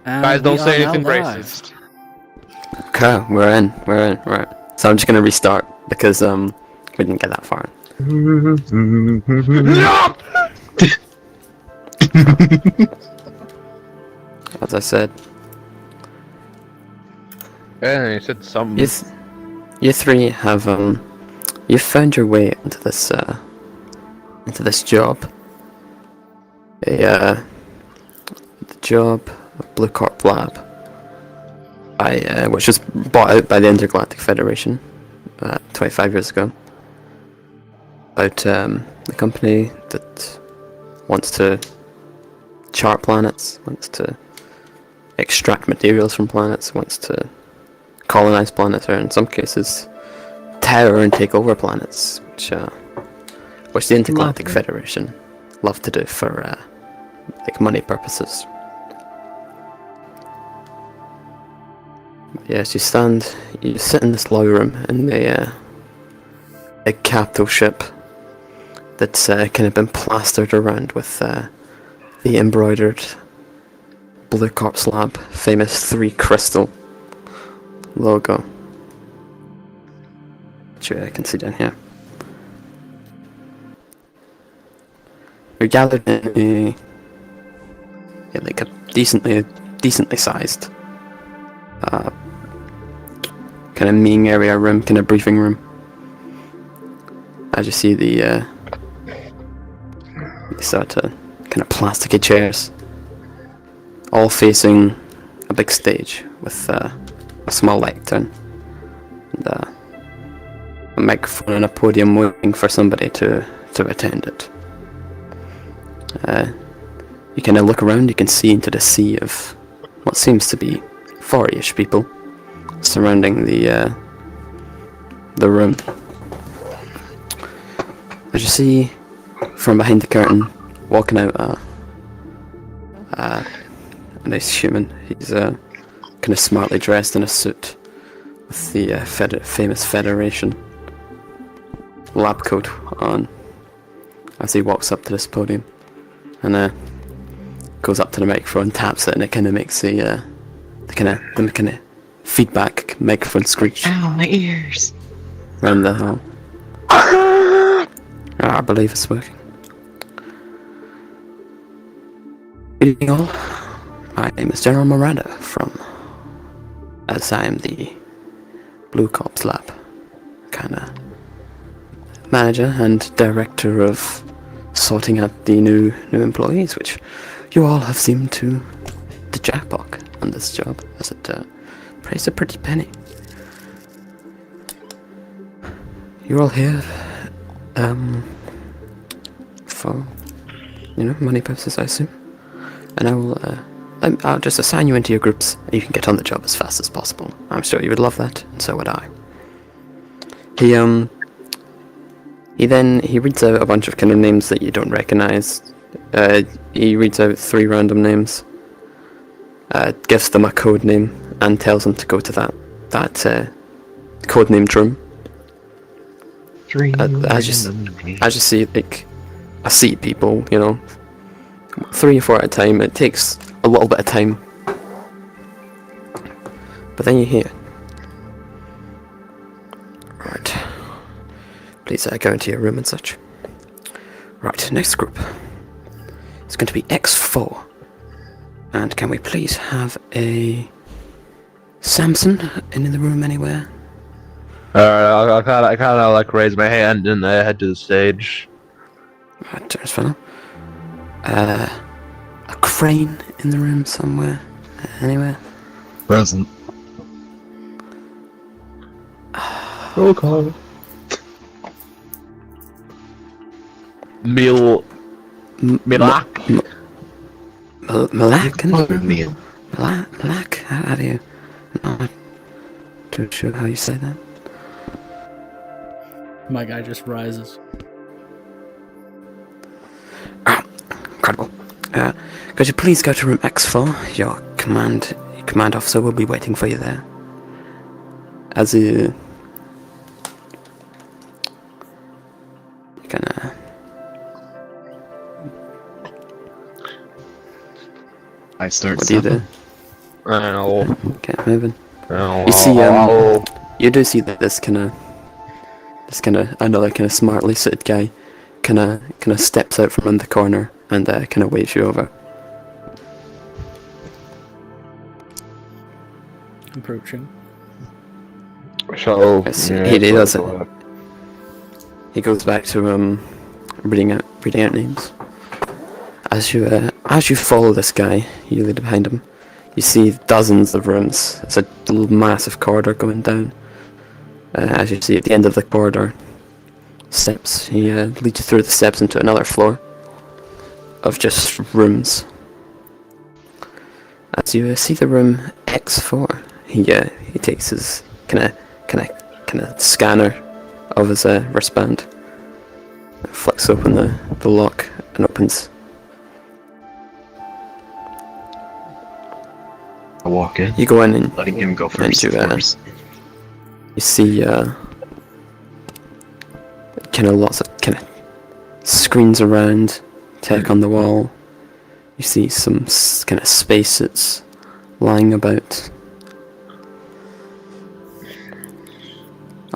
Guys, We don't are say now anything live. racist. Okay, we're in, right. So I'm just gonna restart because we didn't get that far. No! As I said, Yeah, you said something. you three have you've found your way into this job. The job of Blue Corp Lab, which was bought out by the Intergalactic Federation 25 years ago. About the company that wants to chart planets, wants to extract materials from planets, wants to colonize planets, or in some cases, terror and take over planets, which the Intergalactic Lovely. Federation love to do for like money purposes. Yes, you sit in this lobby room in the capital ship that's kind of been plastered around with the embroidered Blue Corpse Lab famous 3 crystal logo, which I can see down here. You're gathered in like a decently sized kind of meeting area room, kind of briefing room. As you see these sort of kind of plasticky chairs, all facing a big stage with a small lectern and a microphone and a podium waiting for somebody to attend it. You kind of look around, you can see into the sea of what seems to be 40-ish people surrounding the room. As you see from behind the curtain, walking out a nice human. He's kind of smartly dressed in a suit with the famous Federation lab coat on. As he walks up to this podium and goes up to the microphone, taps it, and it kind of makes the kind of feedback microphone screech. Ow, my ears. Around the hall. I believe it's working. Good evening all. My name is General Miranda as I am the Blue Corps Lab kinda manager and director of sorting out the new employees, which you all have seemed to jackpot on this job, as it pays a pretty penny. You're all here for money purposes, I assume, and I'll just assign you into your groups and you can get on the job as fast as possible. I'm sure you would love that, and so would I. He reads out a bunch of kind of names that you don't recognize. He reads out 3 random names, gives them a code name, and tells them to go to that codenamed room. As you see, like, I see people, 3 or 4 at a time. It takes a little bit of time, but then you hear, right, please go into your room and such. Right, next group. It's going to be X4. And can we please have a Samson in the room anywhere? I kind of like raise my hand and I head to the stage. Right, there's fellow. A Crane in the room somewhere? Anywhere? Present. Roll call. Milak. Malak in the room? Meal. Malak? How do you... I'm not too sure how you say that. My guy just rises. Incredible. Could you please go to room X4? Your command officer will be waiting for you there. As you gonna... I start What do you do? stepping. And I'll, Okay, moving. I'll, You see, I'll, you do see that this kind of another kind of smartly suited guy, kind of steps out from in the corner and kind of waves you over. Approaching. so Yes, yeah, he does so, it. He goes back to reading out names. As you follow this guy, you lead behind him. You see dozens of rooms. It's a little massive corridor going down. As you see at the end of the corridor, steps. He leads you through the steps into another floor of just rooms. As you see the room X4, he takes his kind of scanner of his wristband, flicks open the lock and opens. I walk in, You go in and letting him go first. you, Of course. you see kind of lots of kind of screens around, tech on the wall. You see some kind of spacesuits lying about.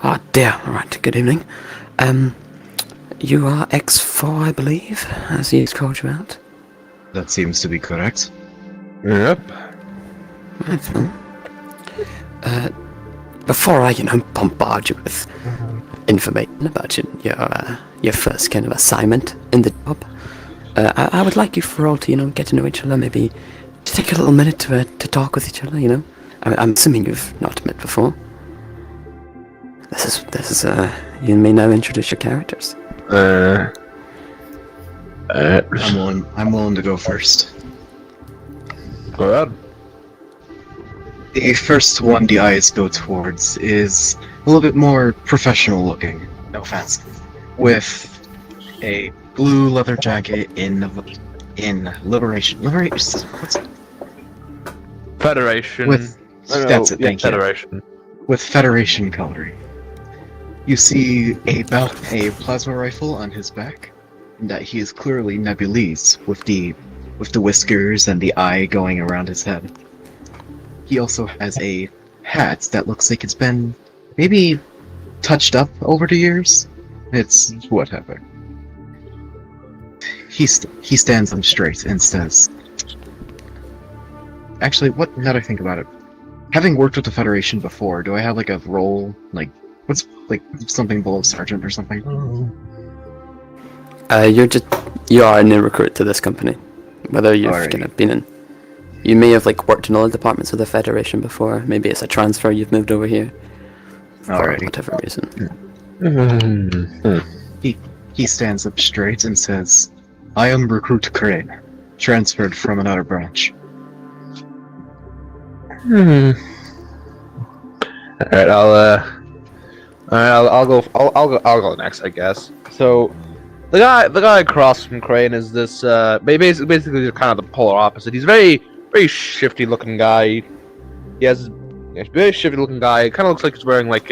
Ah, dear. Alright, good evening. You are X4, I believe, as he's called you out. That seems to be correct. yep. Right, well. Before I, bombard you with information about your first kind of assignment in the job, I would like you for all to, get to know each other, maybe to take a little minute to talk with each other, I'm assuming you've not met before. This is, you may now introduce your characters. I'm willing to go first. Go ahead. The first one the eyes go towards is a little bit more professional looking, no offense, with a blue leather jacket in Liberation. What's it? Federation. With that's it. Thank you. Federation. With Federation coloring. You see a plasma rifle on his back, and that he is clearly Nebulese with the whiskers and the eye going around his head. He also has a hat that looks like it's been maybe touched up over the years. It's whatever. He stands up straight and says, actually, now that I think about it, having worked with the Federation before, do I have like a role, like, what's like something below sergeant or something? You are a new recruit to this company. Whether you've Alrighty. kind of been in, you may have like worked in other departments of the Federation before. Maybe it's a transfer, you've moved over here for Alrighty. whatever reason. He stands up straight and says, I am Recruit Crane, transferred from another branch. Alright, I'll go next, I guess. So, the guy across from Crane is this basically kind of the polar opposite. He's a very shifty looking guy. He's a very shifty looking guy. Kind of looks like he's wearing like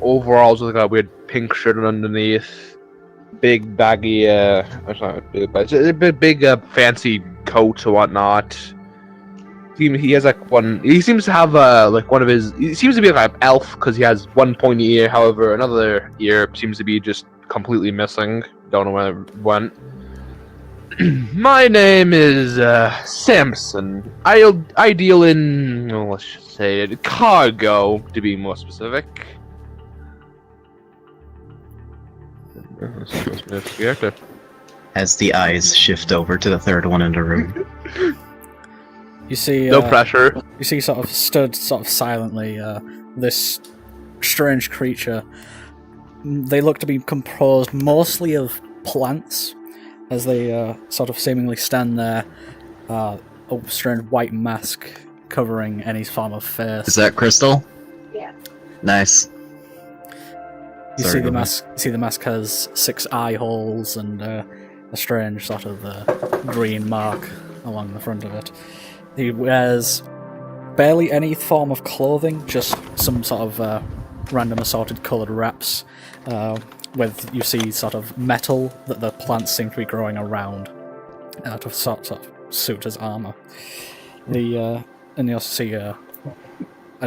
overalls with like a weird pink shirt underneath, big baggy big fancy coat or whatnot. He has like one. He seems to have like one of his. He seems to be like an elf because he has one pointy ear. However, another ear seems to be just completely missing. Don't know where it went. My name is Samson. I deal in, well, let's just say it, cargo, to be more specific. As the eyes shift over to the third one in the room. You see, No pressure. you see, stood silently, this strange creature. They look to be composed mostly of plants, as they sort of seemingly stand there, a strange white mask covering any form of face. Is that Crystal? Yeah. Nice. You Sorry, see the go ahead. mask. You see the mask has 6 eye holes and a strange sort of green mark along the front of it. He wears barely any form of clothing, just some sort of random assorted coloured wraps. With, you see, sort of metal that the plants seem to be growing around to sort of suit as armour. The and you'll see an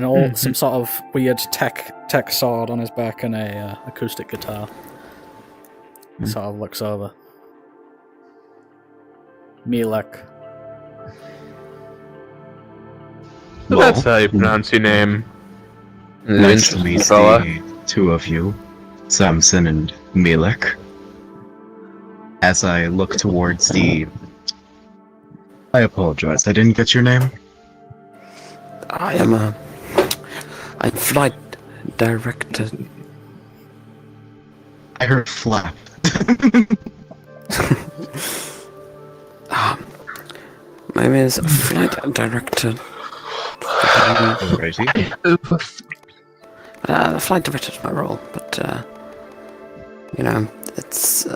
old, some sort of weird tech sword on his back and a acoustic guitar. He sort of looks over. Milek. So that's how you pronounce your name. Nice to meet fella. the two of you, Samson and Milek. As I look towards the... I apologize, I didn't get your name. I'm flight director. I heard flap. My name is flight director. Alrighty. The flight director is my role, but you know, it's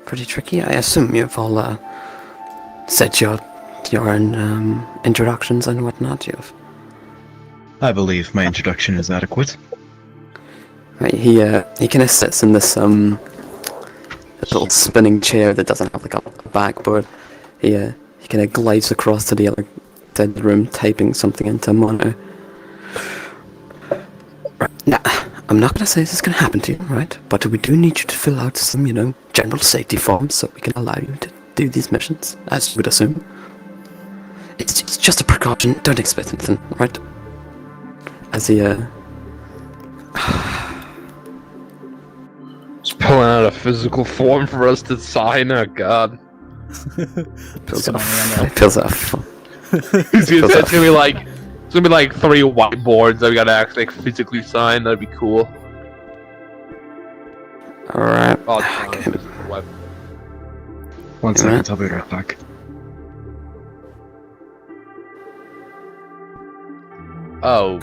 pretty tricky. I assume you've all said your introductions and whatnot. You've I believe my introduction is adequate. right. He kind of sits in this little spinning chair that doesn't have like a backboard. He kind of glides across to the other side of the room, typing something into a monitor. Right. Now, I'm not going to say this is going to happen to you, right? But we do need you to fill out some, general safety forms so we can allow you to do these missions, as you would assume. It's just a precaution. Don't expect anything, right? As he Just pulling out a physical form for us to sign. Oh god. fills It's out gonna fills out. It's gonna be like 3 whiteboards that we gotta actually physically sign. That'd be cool. All right. Oh, Okay. One second, I'll be right back. Oh.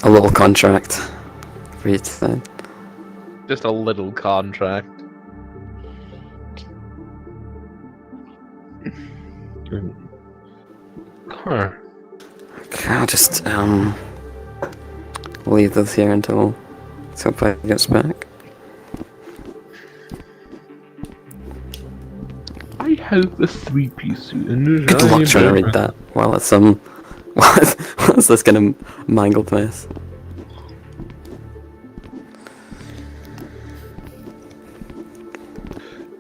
A little contract for you to sign. Just a little contract. Huh. Okay, I'll just leave this here until Player gets back. I have a 3-piece suit and Good luck trying to read that while it's while it's this kind of mangled mess.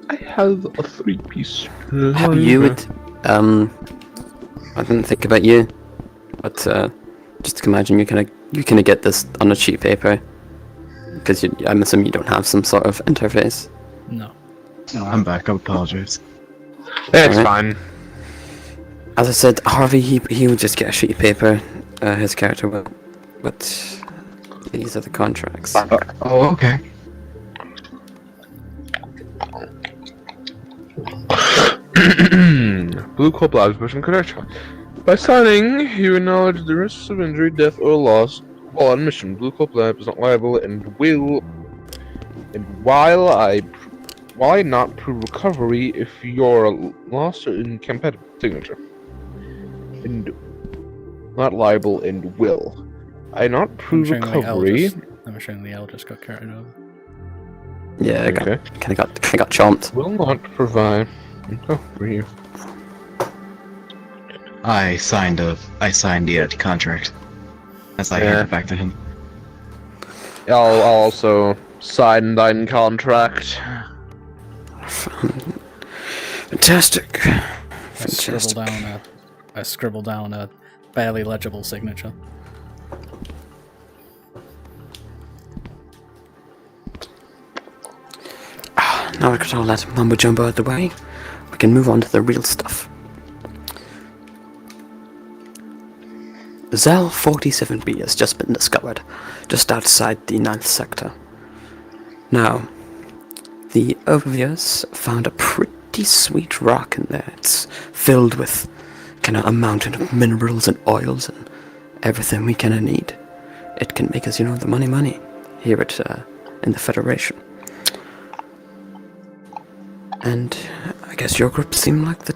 I have a 3-piece suit. You would I didn't think about you, but just imagine you kind of get this on a sheet of paper because I'm assuming you don't have some sort of interface. No. No, I'm back, I apologize. It's Alright. fine. As I said, Harvey he would just get a sheet of paper. His character will, but these are the contracts. Oh, okay. Blue Corp Labs mission correct. By signing, you acknowledge the risks of injury, death, or loss while on mission. Blue Corp Labs is not liable and will. And while I not prove recovery if you're lost or incompatible signature. And not liable and will. I not prove recovery. I'm assuming the L just got carried over. Yeah, Okay. kind of got chomped. Will not provide recovery. I signed the contract. As I hand it back to him. I'll also sign thine contract. Fantastic. I scribble down a barely legible signature. Now we got all that mumbo jumbo out of the way, we can move on to the real stuff. Zell 47b has just been discovered, just outside the 9th sector. Now, the overviewers found a pretty sweet rock in there. It's filled with kind of a mountain of minerals and oils and everything we kind of need. It can make us, the money here at in the Federation. And I guess your group seemed like the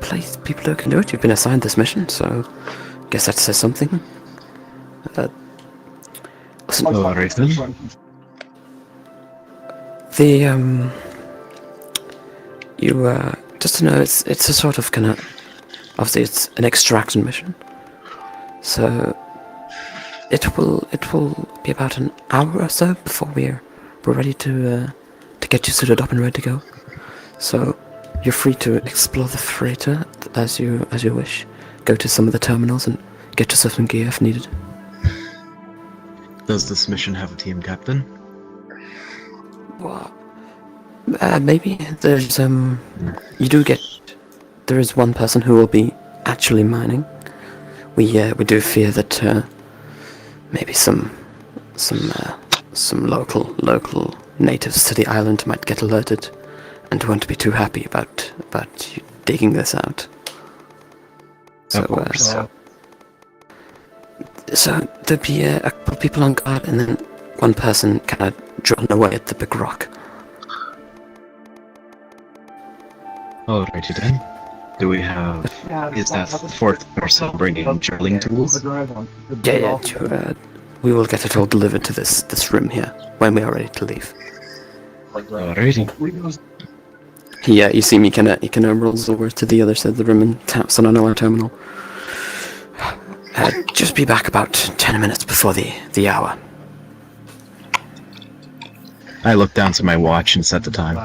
place people who can do it. You've been assigned this mission, so I guess that says something. Listen, Alright then. just to know, it's a sort of kind of obviously it's an extraction mission, so it will be about an hour or so before we're ready to get you suited up and ready to go. So you're free to explore the freighter as you wish. Go to some of the terminals and get yourself some gear if needed. Does this mission have a team captain? Well, maybe there's there is one person who will be actually mining. We do fear that maybe some local natives to the island might get alerted and won't be too happy about you digging this out. So, Of course. so there'd be a couple of people on guard, and then one person kind of drawn away at the big rock. Alrighty then. Do we have... Is that fourth person bringing drilling tools? Yeah. We will get it all delivered to this room here when we are ready to leave. Alrighty. You see me he kinda rolls over to the other side of the room and taps on another terminal. Just be back about 10 minutes before the hour. I look down to my watch and set the time.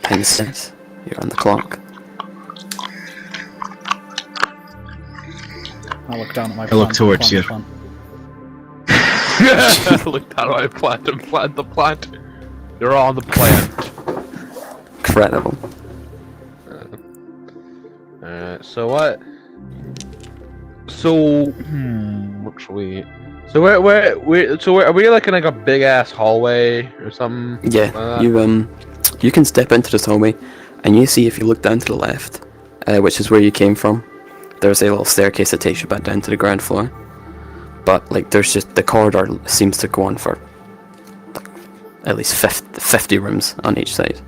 10 cents. You're on the clock. I look down at my I look towards you. plan. Look down at my plant and plant the plant. You're on the plant. Incredible. So what? So what should we? So where are we like in like a big ass hallway or something? Yeah, you can step into this hallway, and you see if you look down to the left, which is where you came from, there's a little staircase that takes you back down to the ground floor. But like, there's just the corridor seems to go on for like, at least 50 rooms on each side.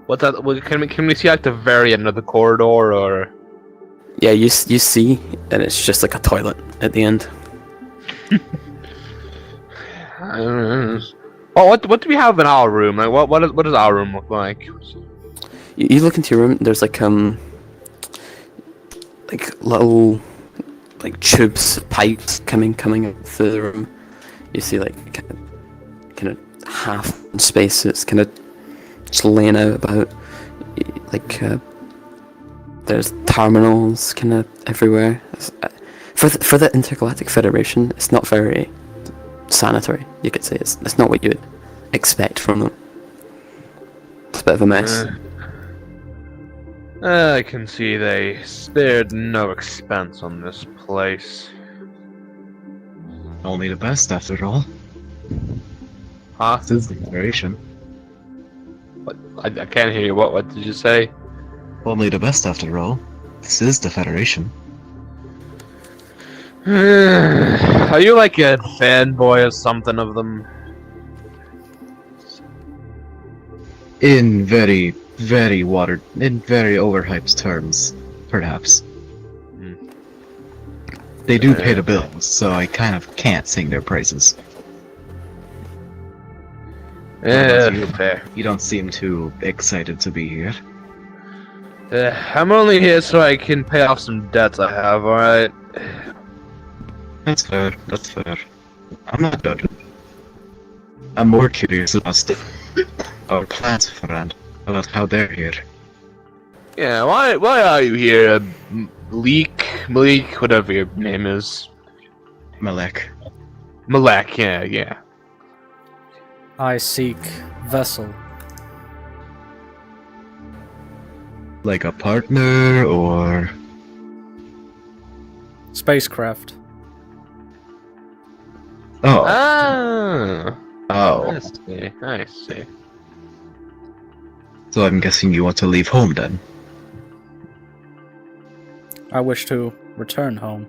What that? Can we see like the very end of the corridor or? Yeah, you see, and it's just like a toilet at the end. Oh, what do we have in our room? Like what does our room look like? You look into your room. There's like little like tubes, pipes coming out through the room. You see like kind of half space. It's kind of just laying out about like there's terminals kind of everywhere. For the Intergalactic Federation, it's not very sanitary. You could say it's not what you would expect from them. It's a bit of a mess. I can see they spared no expense on this place. Only the best after all. Huh? This is the Federation. What? I can't hear you. What did you say? Only the best after all. This is the Federation. Are you like a fanboy or something of them? In very overhyped terms, perhaps. They do pay the bills, so I kind of can't sing their praises. Yeah, fair. You don't seem too excited to be here. I'm only here so I can pay off some debts I have, alright? That's fair, that's fair. I'm not judging. I'm more curious about our plans, friend. About how they're here. Yeah, why are you here? Malik, whatever your name is. Malek. Malek, yeah. I seek vessel. Like a partner, or... Spacecraft. Oh. Ah, Oh. I see. So I'm guessing you want to leave home then? I wish to return home.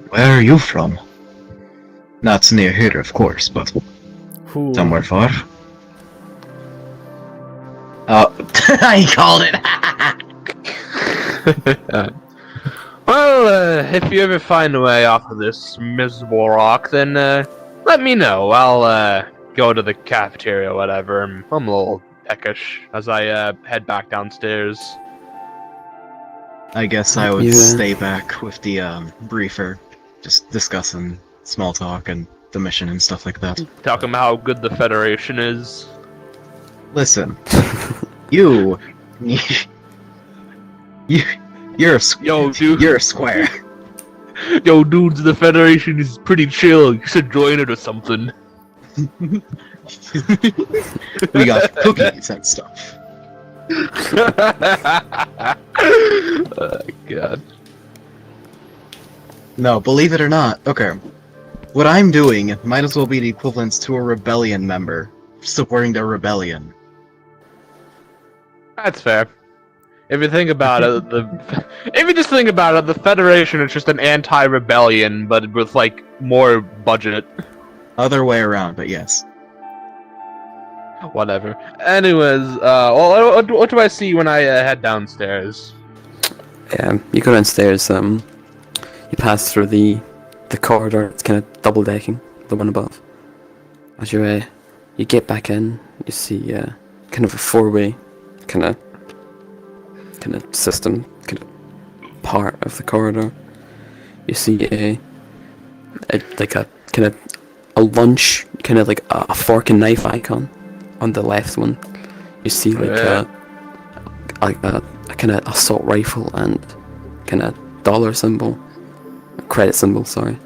Where are you from? Not near here, of course, but Who? somewhere far. Oh, I called it! Well, if you ever find a way off of this miserable rock, then let me know. I'll go to the cafeteria or whatever. I'm a little peckish as I head back downstairs. I guess I would Yeah. stay back with the briefer, just discussing small talk and the mission and stuff like that. Talking about how good the Federation is. Listen, you, you're a Yo, dude. you're a square. Yo, dudes, the Federation is pretty chill. You should join it or something. We got cookies and stuff. Oh, God. No, believe it or not, okay. What I'm doing might as well be the equivalent to a rebellion member supporting the rebellion. That's fair. If you think about it, if you just think about it, the Federation is just an anti-rebellion, but with like more budget. Other way around, but yes. Whatever. Anyways, well, what do I see when I head downstairs? You go downstairs. You pass through the corridor. It's kind of double decking, the one above. As you get back in, you see kind of a four-way kind of system, kind of part of the corridor. You see a lunch, kind of like a fork and knife icon on the left one. You see like a kind of assault rifle and kind of dollar symbol, credit symbol, sorry,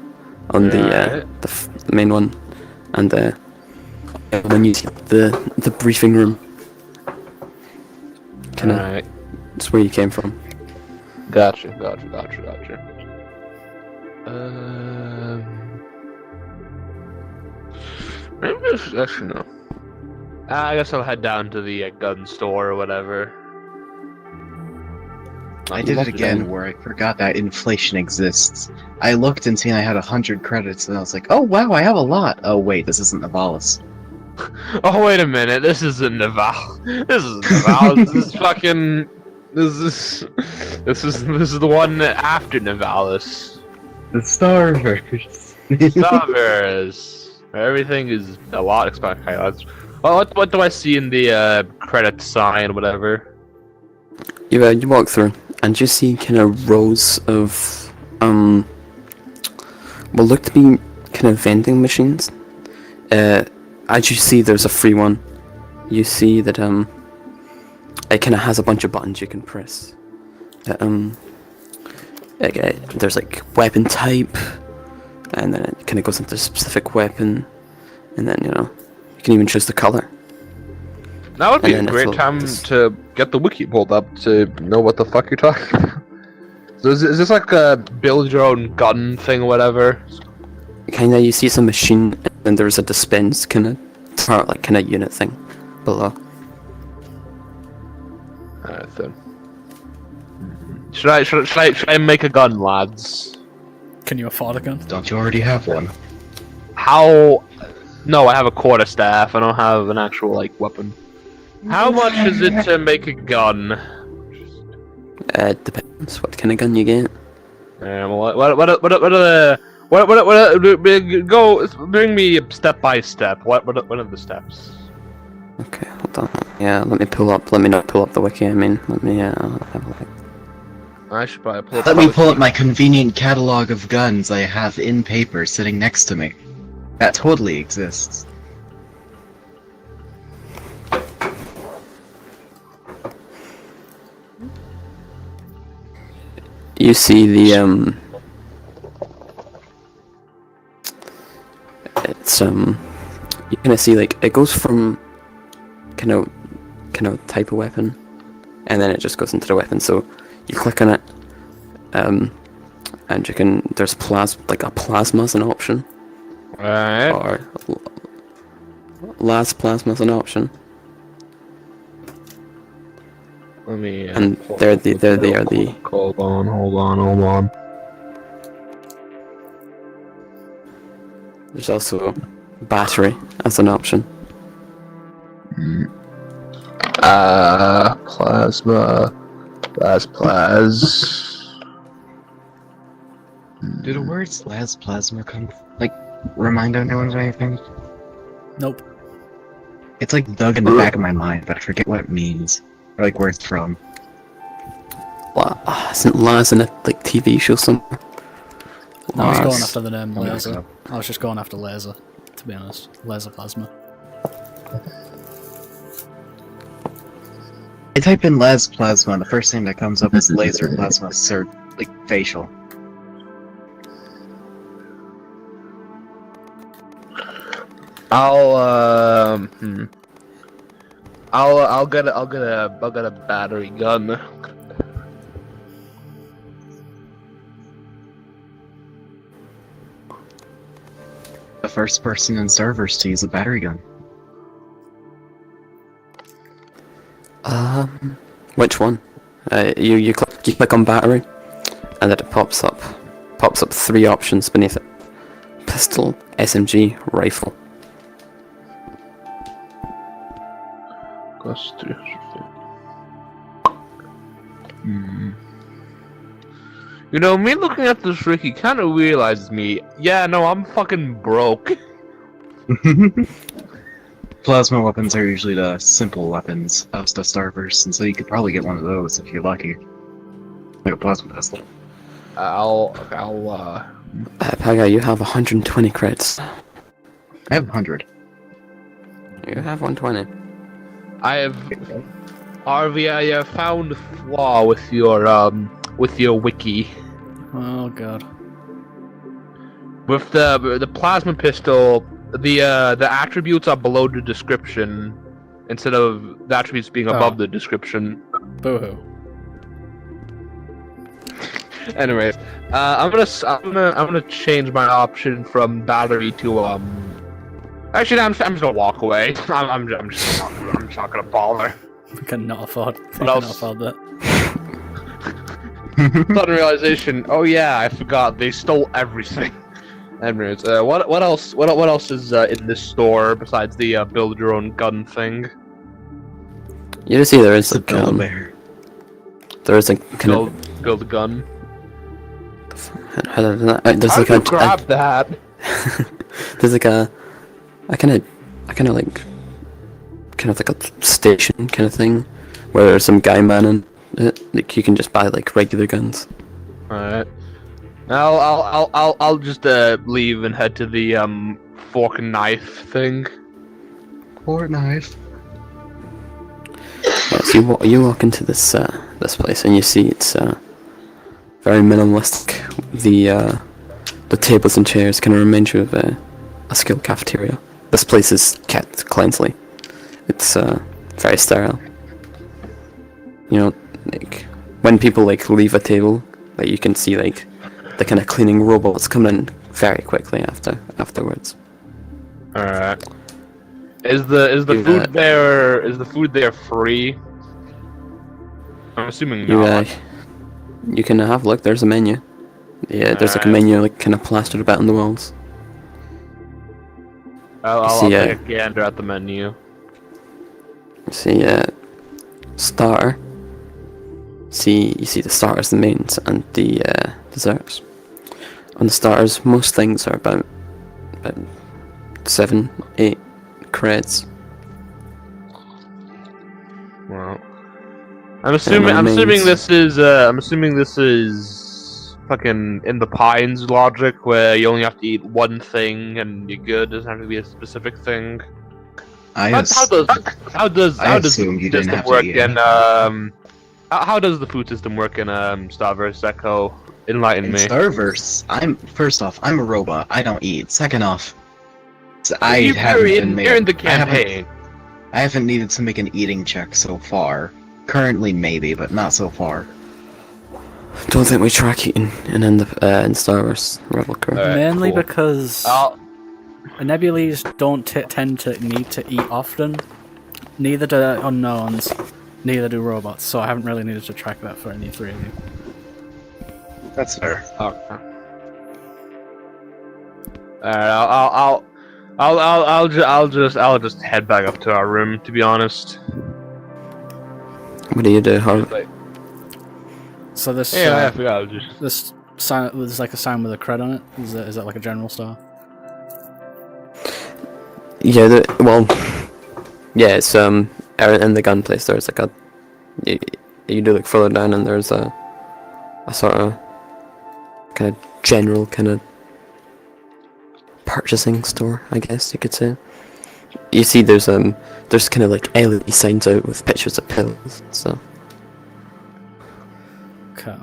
on the main one, and when you see the briefing room, kind of. Alright. That's where you came from. Gotcha. Maybe actually no. I guess I'll head down to the gun store or whatever. I did it Locked again down. where I forgot that inflation exists. I looked and seen I had 100 credits and I was like, oh wow, I have a lot. Oh wait, this isn't Navalis. Oh wait a minute, this isn't Naval. This isn't Naval. This is fucking. This is the one after Navalis. The Starverse. Starverse. Everything is a lot expensive. Okay, what do I see in the credit sign, whatever? You walk through and you see kind of rows of what look to be kind of vending machines. As you see, there's a free one. You see that it kind of has a bunch of buttons you can press. There's like weapon type, and then it kind of goes into a specific weapon, and then you can even choose the color. That would be a And then great it's time this- to get the wiki pulled up to know what the fuck you're talking about. So is this like a build your own gun thing or whatever? Kind of, you see some machine, and then there's a dispense kind of unit thing below. Alright then. Should I make a gun, lads? Can you afford a gun? Don't you already have one? How? No, I have a quarterstaff. I don't have an actual like weapon. How much is it to make a gun? Depends what kind of gun you get. What go bring me step by step. What are the steps? Okay, hold on. Yeah, let me not pull up the wiki. I mean, let me have a look. I should probably pull up. Let me pull up my convenient catalog of guns I have in paper sitting next to me. That totally exists. You see the it's you kind of see like it goes from kind of type of weapon, and then it just goes into the weapon. So you click on it, and you can there's a plasma as an option, Alright. or las plasma as an option, Let me. and they're the Hold on. there's also battery as an option. Plasma. Do the words las plasma come, remind anyone of anything? Nope. It's like dug in the back of my mind, but I forget what it means. Or like where it's from. Isn't Laz in a like TV show somewhere? I was going Laz. after the name Oh, Laser. no. I was just going after Laser, to be honest. Laser Plasma. I type in Les Plasma, and the first thing that comes up is laser plasma, like facial. I'll get a battery gun. The first person in Starverse to use a battery gun. Which one? You click on battery, and then it pops up 3 options beneath it: pistol, SMG, rifle. You know, me looking at this Ricky kind of realizes me. Yeah, no, I'm fucking broke. Plasma weapons are usually the simple weapons of the Starverse, and so you could probably get one of those if you're lucky. Like a plasma pistol. Paga, you have 120 credits. I have 100. You have 120. I have, Harvey, I have found a flaw with your wiki. Oh god. With the plasma pistol, the attributes are below the description instead of the attributes being above the description. Boo-hoo. Anyways, I'm gonna change my option from battery to Actually, I'm just gonna walk away. I'm just not gonna bother. I cannot afford. else? That. Sudden realization. Oh yeah, I forgot. They stole everything. Anyways, what else? What else is in this store besides the build your own gun thing? You see, there is It's a like Build-A-Bear. there is like kind of Build a gun. there's How like did you grab that? there's like a kind of like a station kind of thing where there's some guy manning it. Like you can just buy like regular guns. Alright. I'll just leave and head to the fork and knife thing. Or knife. Yeah, so you walk into this this place and you see it's very minimalistic. The tables and chairs kind of remind you of a school cafeteria. This place is kept cleanly. It's very sterile. You know, like when people like leave a table, like you can see like the kind of cleaning robots come in very quickly afterwards. Alright. Is the food there free? I'm assuming not. You can have a look. There's a menu. Yeah, there's like a Alright. menu like kind of plastered about on the walls. I'll see, take a gander at the menu. See, starter. You see the starters, the mains, and the desserts. On the starters, most things are about 7, 8 credits. Well, I'm assuming this is fucking In the Pines logic, where you only have to eat one thing and you're good. Doesn't have to be a specific thing. How does the assume you food didn't system have to work eat in how does the food system work in Starverse Echo? Enlighten In me. Starverse, first off, I'm a robot. I don't eat. Second off, You're in the campaign. I haven't needed to make an eating check so far. Currently, maybe, but not so far. Don't think we track eating in Star Wars Rebel Crew. Alright, Mainly cool. because Nebules don't tend to need to eat often. Neither do unknowns. Neither do robots. So I haven't really needed to track that for any three of you. That's fair. Okay. Alright, I'll just head back up to our room. To be honest. What do you do, Harvey? So this Yeah, I forgot. I'll just. this sign, there's like a sign with a cred on it. Is that like a general store? Yeah, Yeah, it's in the gun place. There's like a you do look further down, and there's a sort of kind of general kind of purchasing store, I guess you could say. You see, there's kind of like LED signs out with pictures of pills and stuff. Okay.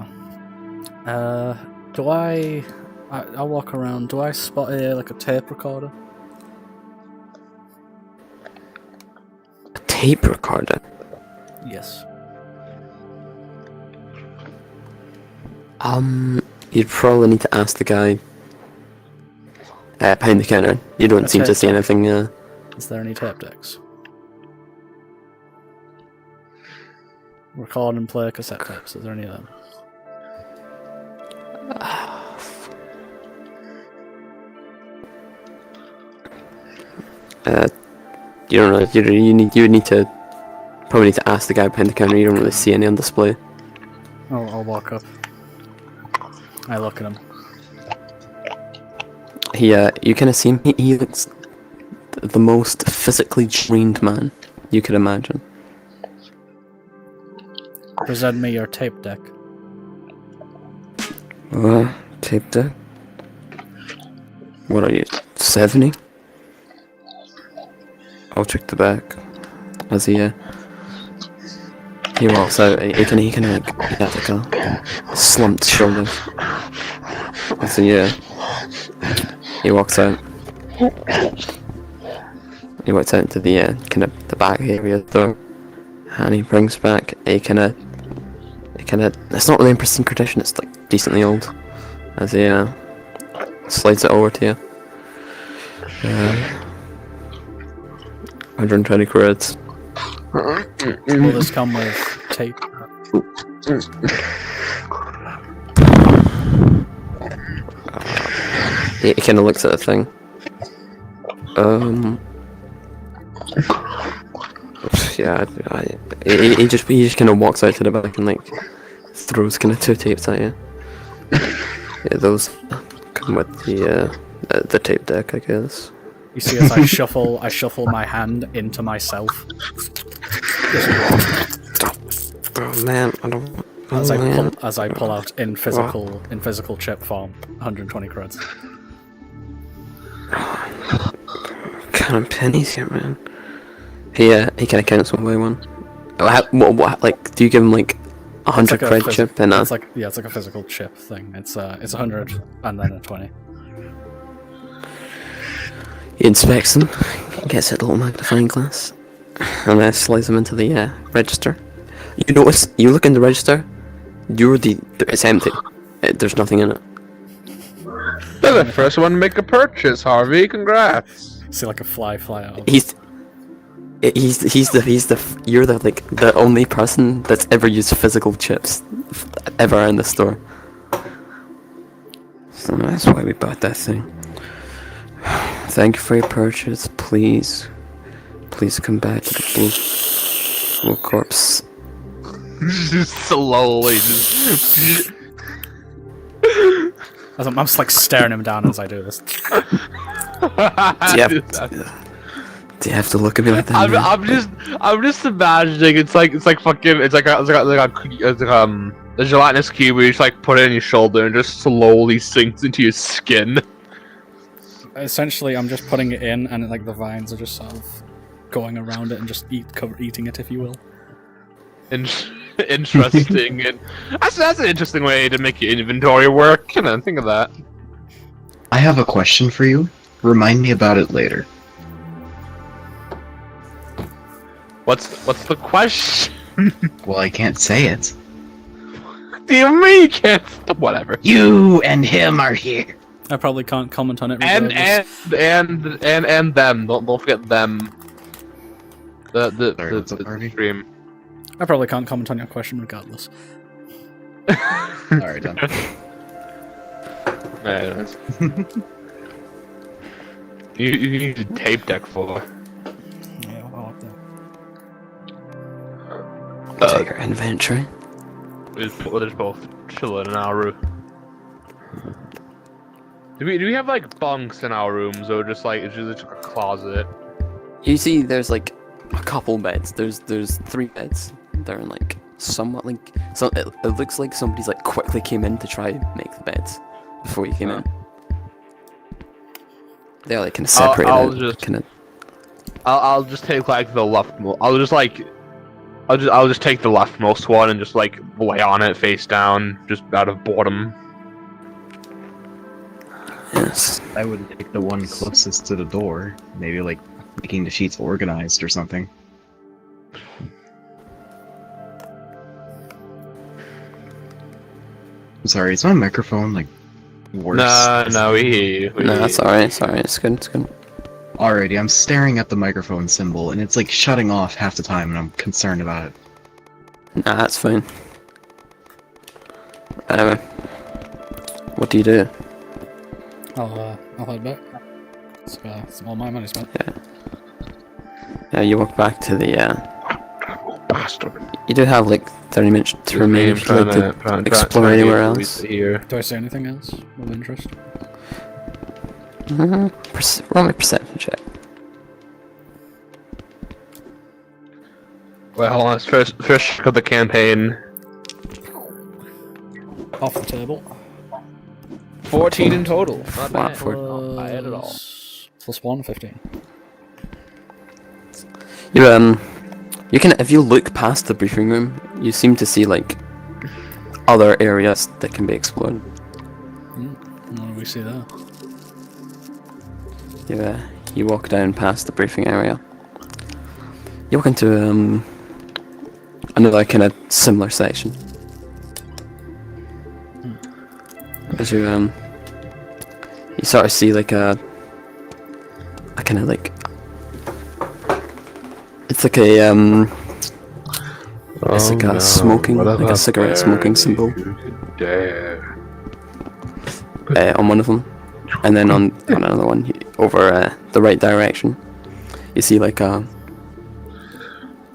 I'll walk around. Do I spot like a tape recorder? A tape recorder. Yes. You'd probably need to ask the guy behind the counter. You don't seem to see anything. Is there any tape decks? Record and play cassette tapes. Is there any of them? You don't know. You would need to probably need to ask the guy behind the counter. You don't really see any on display. I'll walk up. I look at him. You kind of see him. He looks the most physically trained man you could imagine. Present me your tape deck. Tape deck? What are you, 70? I'll check the back. As he walks out, he has like a slumped shoulder. As he walks out. He walks out into the kind of the back area of the door, and he brings back a kind of. It's not really in pristine condition. It's like decently old. As he slides it over to you. 120 creds. Will this come with tape? He kind of looks at the thing. Yeah, he just kind of walks out to the back and like throws kind of 2 tapes at you. Yeah, those come with the tape deck, I guess. You see, as I shuffle my hand into myself. Oh man, I don't. As I pull out in physical chip form, 120 creds. Kind of pennies here, man. He kind of counts one by one. What, like, do you give him like 100 cred chip and it's like a physical chip thing. It's 100 and then a 20. He inspects them, gets a little magnifying glass, and then slides them into the register. You notice, you look in the register, it's empty. There's nothing in it. You're the first one to make a purchase, Harvey. Congrats. See, like a fly out. You're the only person that's ever used physical chips ever in the store. So that's why we bought that thing. Thank you for your purchase. Please come back to the blue corpse. Just slowly. I'm just like staring him down as I do this. Do you have to look at me like that? I'm just imagining it's like a gelatinous cube where you just like put it in your shoulder and just slowly sinks into your skin. Essentially, I'm just putting it in, and like the vines are just sort of going around it and just eating it, if you will. Interesting, and that's an interesting way to make your inventory work. Can I think of that? I have a question for you. Remind me about it later. What's the question? Well, I can't say it. Do you mean you can't? Whatever. You and him are here. I probably can't comment on it. And them. Don't forget them. The stream. I probably can't comment on your question regardless. Alright, done. Anyways. you need a tape deck for. Yeah, I'll have that. Take our inventory. We're just both chilling in our room. Do we have like bunks in our rooms, or just like it's just a closet? You see, there's like a couple beds. There's 3 beds. They're in like somewhat like so. It looks like somebody's like quickly came in to try and make the beds before you came in. They're like kind of separated. I'll just take like the leftmost. I'll just take the leftmost one and just like lay on it face down, just out of boredom. Yes. I would take the one closest to the door, maybe like making the sheets organized or something. I'm sorry, is my microphone like worse? No, No, that's alright. Sorry, it's good. It's good. Alrighty, I'm staring at the microphone symbol and it's like shutting off half the time and I'm concerned about it. Nah, that's fine. What do you do? I'll head back. It's all my money spent. Yeah, you walk back to the. Bastard. You do have like 30 minutes to remain if you'd like to explore anywhere else. Here. Do I see anything else of interest? Roll my perception check. Well, let's first look at the campaign. Off the table. 14 in total. Not Wow, bad. for- Not bad at all. Plus 1, 15. You can, if you look past the briefing room, you seem to see like other areas that can be explored. What do we see there? You walk down past the briefing area. You walk into another kind of similar section. As you sort of see like a kind of like it's like a it's like a smoking, like a cigarette smoking symbol on one of them, and then on another one over the right direction, you see like a.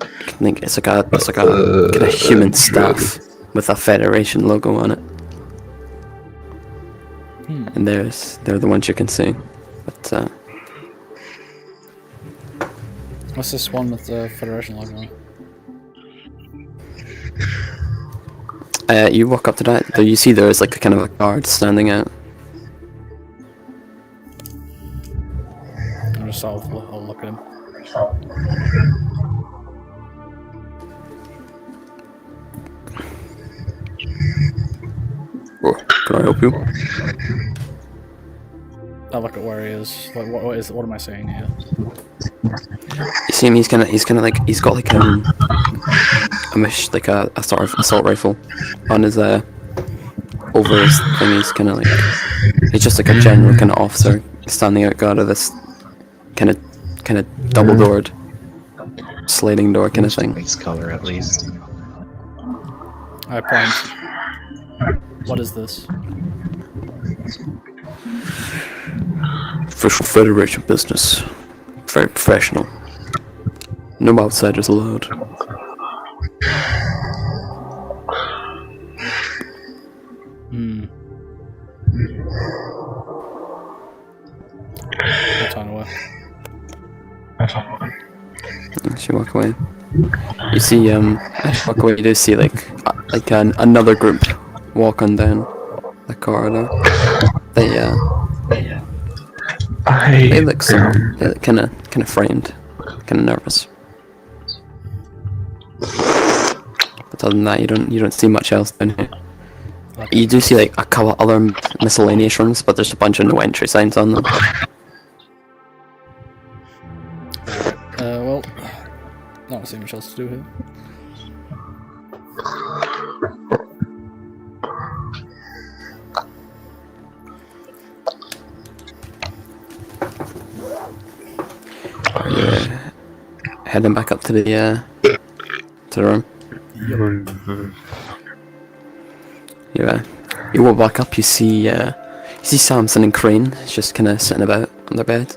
I think it's like a kind of human staff with a Federation logo on it, and they're the ones you can see, but. What's this one with the Federation logo on it? You walk up to that. You see there is like a kind of a guard standing out. I'll look at him. Oh, can I help you? I look at where he is. Like, what am I saying here? You see him. He's kind of like he's got like a sort of assault rifle on his over his thing. He's kind of like he's just like a general kind of officer standing out guard of this kind of double doored sliding door kind of thing. Base color at least. I point. What is this? Official Federation business. Very professional. No outsiders allowed. I'll turn away. As you walk away, you see as you walk away, you do see like another group walking down the corridor. They look kind of frightened, kind of nervous. But other than that, you don't see much else down here. You do see like a couple other miscellaneous rooms, but there's a bunch of no entry signs on them. Well, not see much else to do here. Yeah. Heading back up to the room. Yeah. You walk back up. You see Samson and Crane just kind of sitting about on their bed.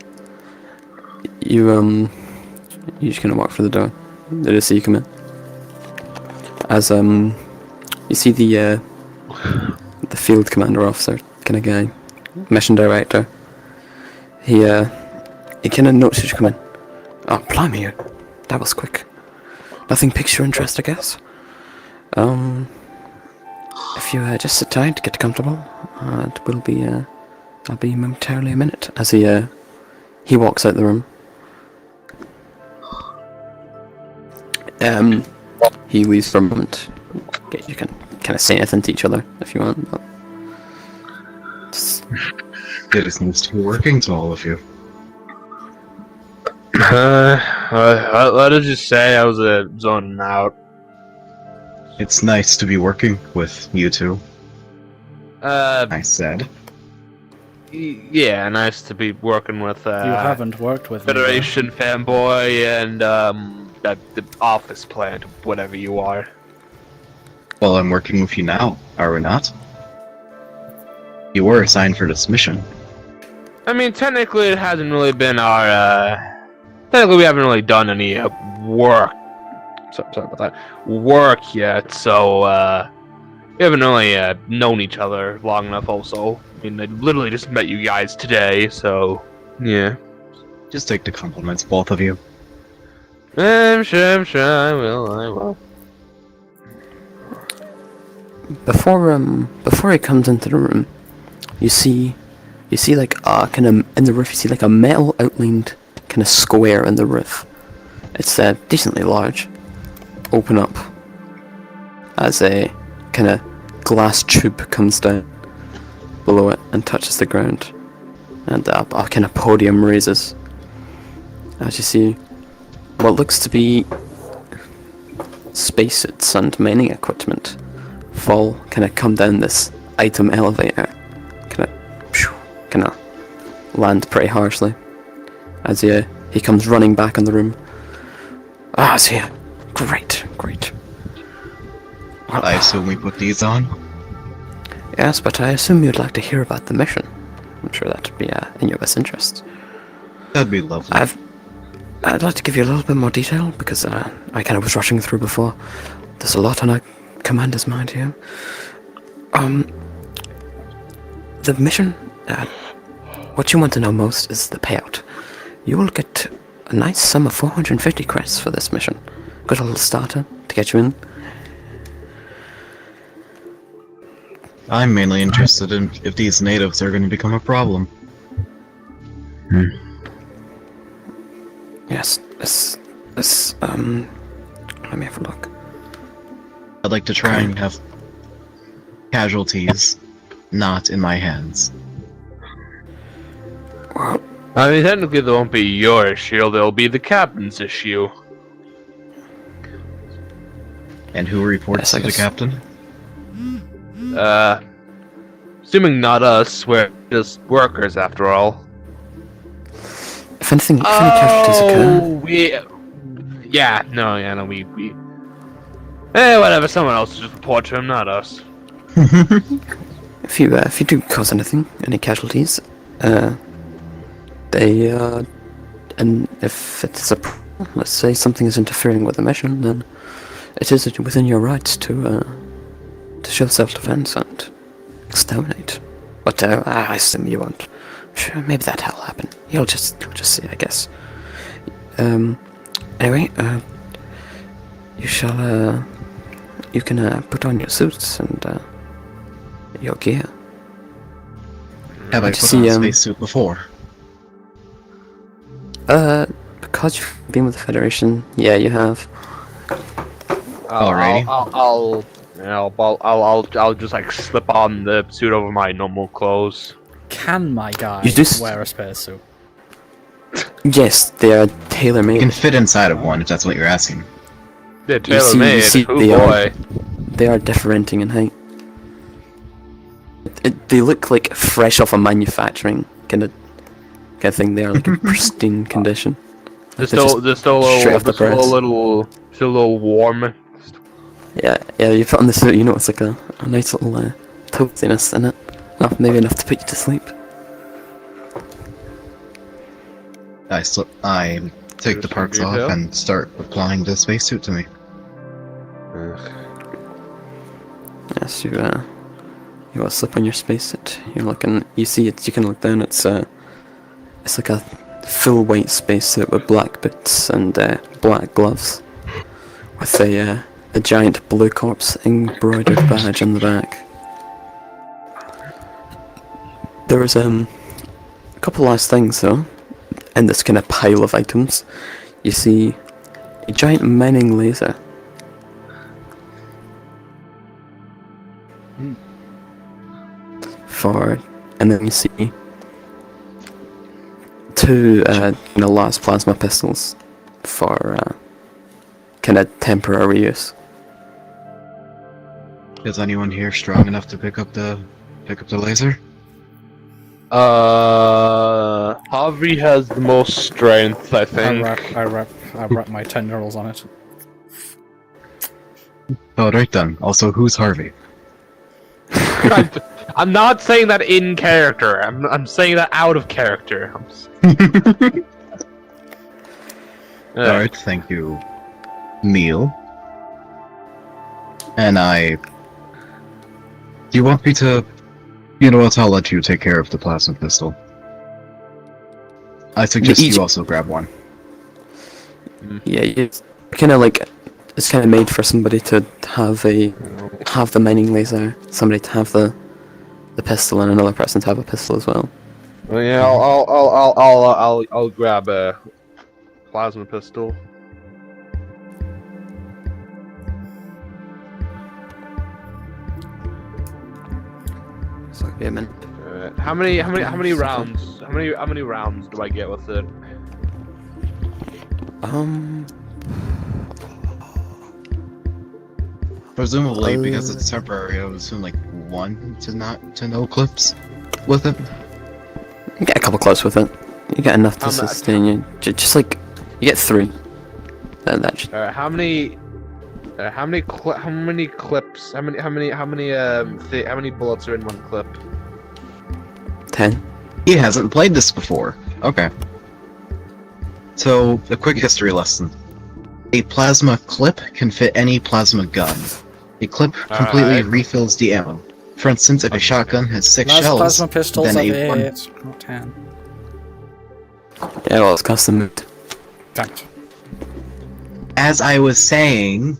You just kind of walk through the door. They just see you come in. As you see the field commander officer kind of guy, mission director. He kind of notices you come in. Oh, blimey, that was quick. Nothing piques your interest, I guess. If you just sit tight, get comfortable, it will be. I'll be momentarily a minute. As he walks out the room. He leaves for a moment. You can kind of say anything to each other if you want. But It seems to be working to all of you. Let us just say I was zoning out. It's nice to be working with you two, Uh, I said. yeah, nice to be working with You haven't worked with me, though. Federation fanboy and the office plant, whatever you are. Well, I'm working with you now, are we not? You were assigned for this mission. I mean, technically, it hasn't really been our. Technically, we haven't really done any work. Sorry about that. Work yet, so we haven't really known each other long enough. Also, I mean, I literally just met you guys today, so yeah. Just take the compliments, both of you. I'm sure, I will. Before he comes into the room, you see like kind of in the roof. You see like a metal outlined kind of square in the roof. It's decently large. Open up as a kind of glass tube comes down below it and touches the ground, and a kind of podium raises. As you see, what looks to be spacesuits and mining equipment kind of come down this item elevator, kind of land pretty harshly as he comes running back in the room. Ah, it's here. Great. Well, I assume we put these on? yes, but I assume you'd like to hear about the mission. I'm sure that'd be in your best interest. That'd be lovely. I'd like to give you a little bit more detail because I kind of was rushing through before. There's a lot on a commander's mind here. The mission, what you want to know most is the payout. You will get a nice sum of 450 credits for this mission. Got a little starter to get you in. I'm mainly interested in if these natives are going to become a problem. Yes, let me have a look. I'd like to try and have casualties not in my hands. Well, I mean, technically, there won't be your issue. There'll be the captain's issue. And who reports Yes, I to the guess. captain? Assuming not us, we're just workers after all. if any casualties occur, we. Whatever. Someone else will just report to him, not us. if you do cause any casualties, and if it's let's say something is interfering with the mission, then it is within your rights to show self-defense and exterminate. But I assume you won't. Sure, maybe that'll happen. You'll just see, I guess. Anyway, you can put on your suits and your gear. Have I Just put see, on a spacesuit before? Because you've been with the Federation, yeah, you have. Alrighty. I'll just like slip on the suit over my normal clothes. Can my guy You just- wear a spacesuit? Yes, they are You tailor-made. can fit inside of one if that's what you're asking. They're You see- you tailor-made. see Oh the, boy. They are differentiating in height. They look like fresh off a manufacturing kind of thing. They are like in pristine condition. They're They're still straight off the press. still a little warm. Yeah. You put on the suit, it's like a nice little toastiness in it. Maybe enough to put you to sleep. I take the parts off detail. and start applying the spacesuit to me. Yes, you will slip on your spacesuit. You're looking. You see it. You can look down. It's like a full white spacesuit with black boots and black gloves with a giant blue corpse embroidered badge on the back. There was a couple last things though. In this kind of pile of items, you see a giant mining laser. And then you see two las plasma pistols for kind of temporary use. Is anyone here strong enough to pick up the laser? Harvey has the most strength, I think. I wrap my tendrils on it. Oh, right then. Also, who's Harvey? I'm not saying that in character. I'm saying that out of character. Alright, thank you, Neil. And do you want me to... You know what, I'll let you take care of the plasma pistol. I suggest you also grab one. Yeah, it's kind of like... It's kind of made for somebody to have the mining laser, somebody to have the pistol, and another person to have a pistol as well. Well, yeah, I'll grab a plasma pistol. So give me a minute. How many rounds? How many rounds do I get with it? Presumably, because it's temporary, I would assume like 1 to no clips with it. You get a couple clips with it. You get enough to sustain you. Just like you get 3. That should... How many clips? How many bullets are in one clip? 10. He hasn't played this before. Okay. So, a quick history lesson. A plasma clip can fit any plasma gun. A clip completely refills the ammo. For instance, if a shotgun has 6 shells, Plasma pistols then have a 1... 8, not 10. Yeah, well, it's custom moved. Thanks. As I was saying,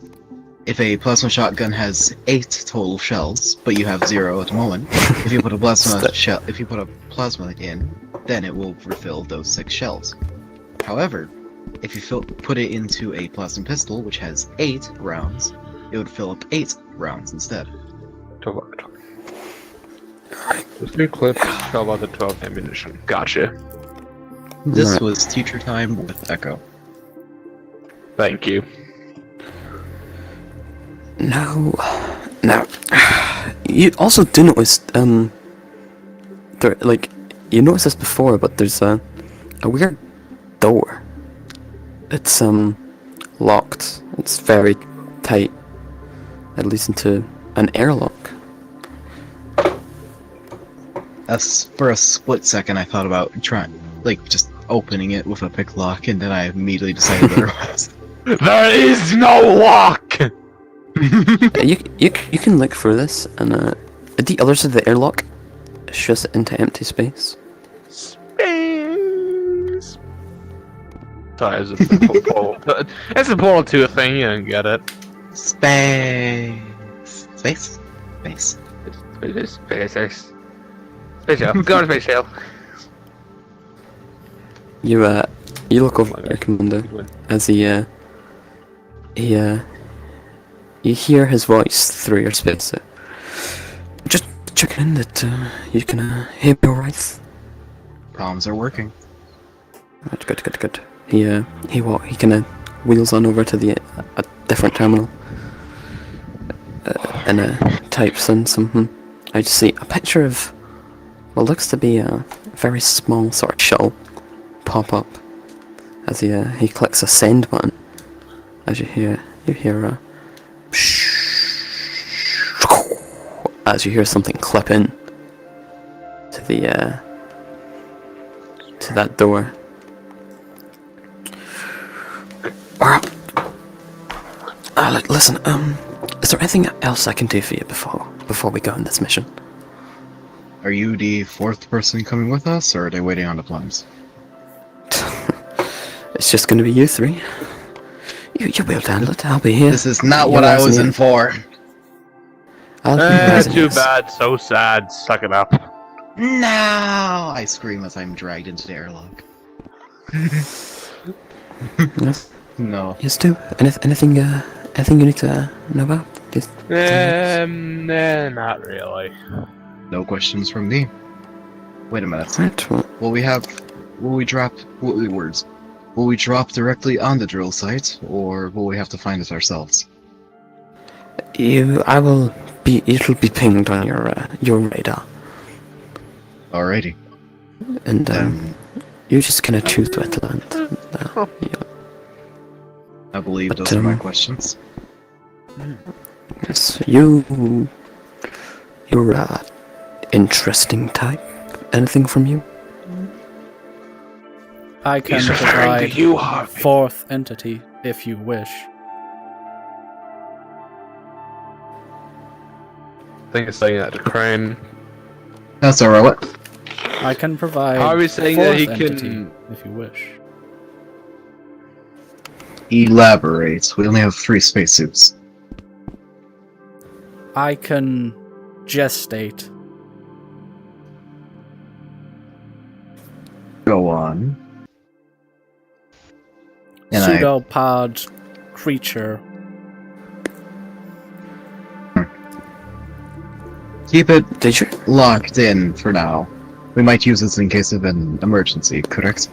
if a plasma shotgun has 8 total shells, but you have 0 at the moment, if you put a plasma in, then it will refill those 6 shells. However, if you put it into a plasma pistol, which has 8 rounds, it would fill up 8 rounds instead. 3 clips, 12 out of 12 ammunition. Gotcha. This was teacher time with Echo. Thank you. Now, you also do notice, there, like, you noticed this before, but there's a weird door. It's, locked. It's very tight. It leads into an airlock. For a split second, I thought about just opening it with a pick lock, and then I immediately decided otherwise. There is no lock! you can look through this, and at the other side of the airlock, it's just into empty space. Space! Sorry, it's a portal to a thing, you don't get it. Space. Space shell. Go on, space shell. You look over at your commander as you hear his voice through your spacesuit. Just checking in that you can hear me alright. Comms are working. Right, good. He kind of wheels on over to a different terminal and types in something. I just see a picture of what looks to be a very small sort of shuttle pop up as he clicks a send button. As you hear as you hear something clip in to that door. Listen, is there anything else I can do for you before we go on this mission? Are you the 4th person coming with us, or are they waiting on the plans? It's just gonna be you 3. You'll be able to handle it. I'll be here. This is not You're what I asking was me. in for. I'll be present, Too yes. bad, so sad. Suck it up. No! I scream as I'm dragged into the airlock. Yes, No. yes, do. Anything you need to know about? Just Not really. No questions from me. Wait a minute. right. Well, Will we drop directly on the drill site, or will we have to find it ourselves? it'll be pinged on your radar, Alrighty. and Then you just kind of choose where to land. I believe But, those are my questions. Yes, you're a interesting type. Anything from you? I can He's referring provide to you, Harvey. fourth entity if you wish. I think it's saying that to Crane. That's alright. What? I can provide Harvey's saying fourth that he entity can. if you wish. Elaborate. We only have 3 spacesuits. I can gestate. Go on. And Pseudopod creature. keep it Did you? locked in for now. We might use this in case of an emergency, correct?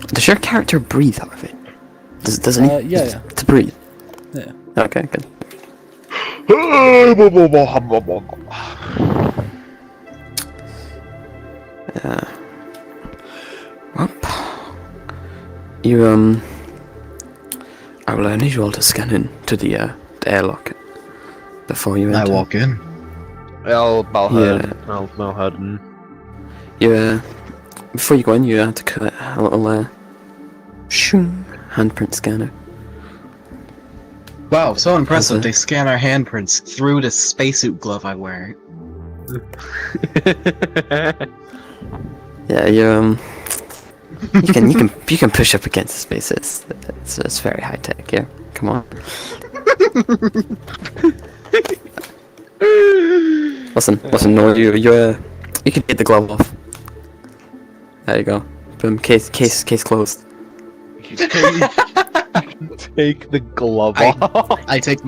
Does your character breathe, Harvey? Doesn't he? Yeah. To breathe. Yeah. Okay, good. Well, you I will need you all to scan in to the airlock before you I enter. walk in. I'll Malhead. Yeah. I'll Malhead. You before you go in, you have to cut a little shoo, handprint scanner. Wow, so impressive. That's it. They scan our handprints through the spacesuit glove I wear. Yeah, you can push up against the space. It's very high tech. Yeah, come on. Listen. No, you can take the glove off. There you go. Boom. Case closed. Take the glove I- off. I take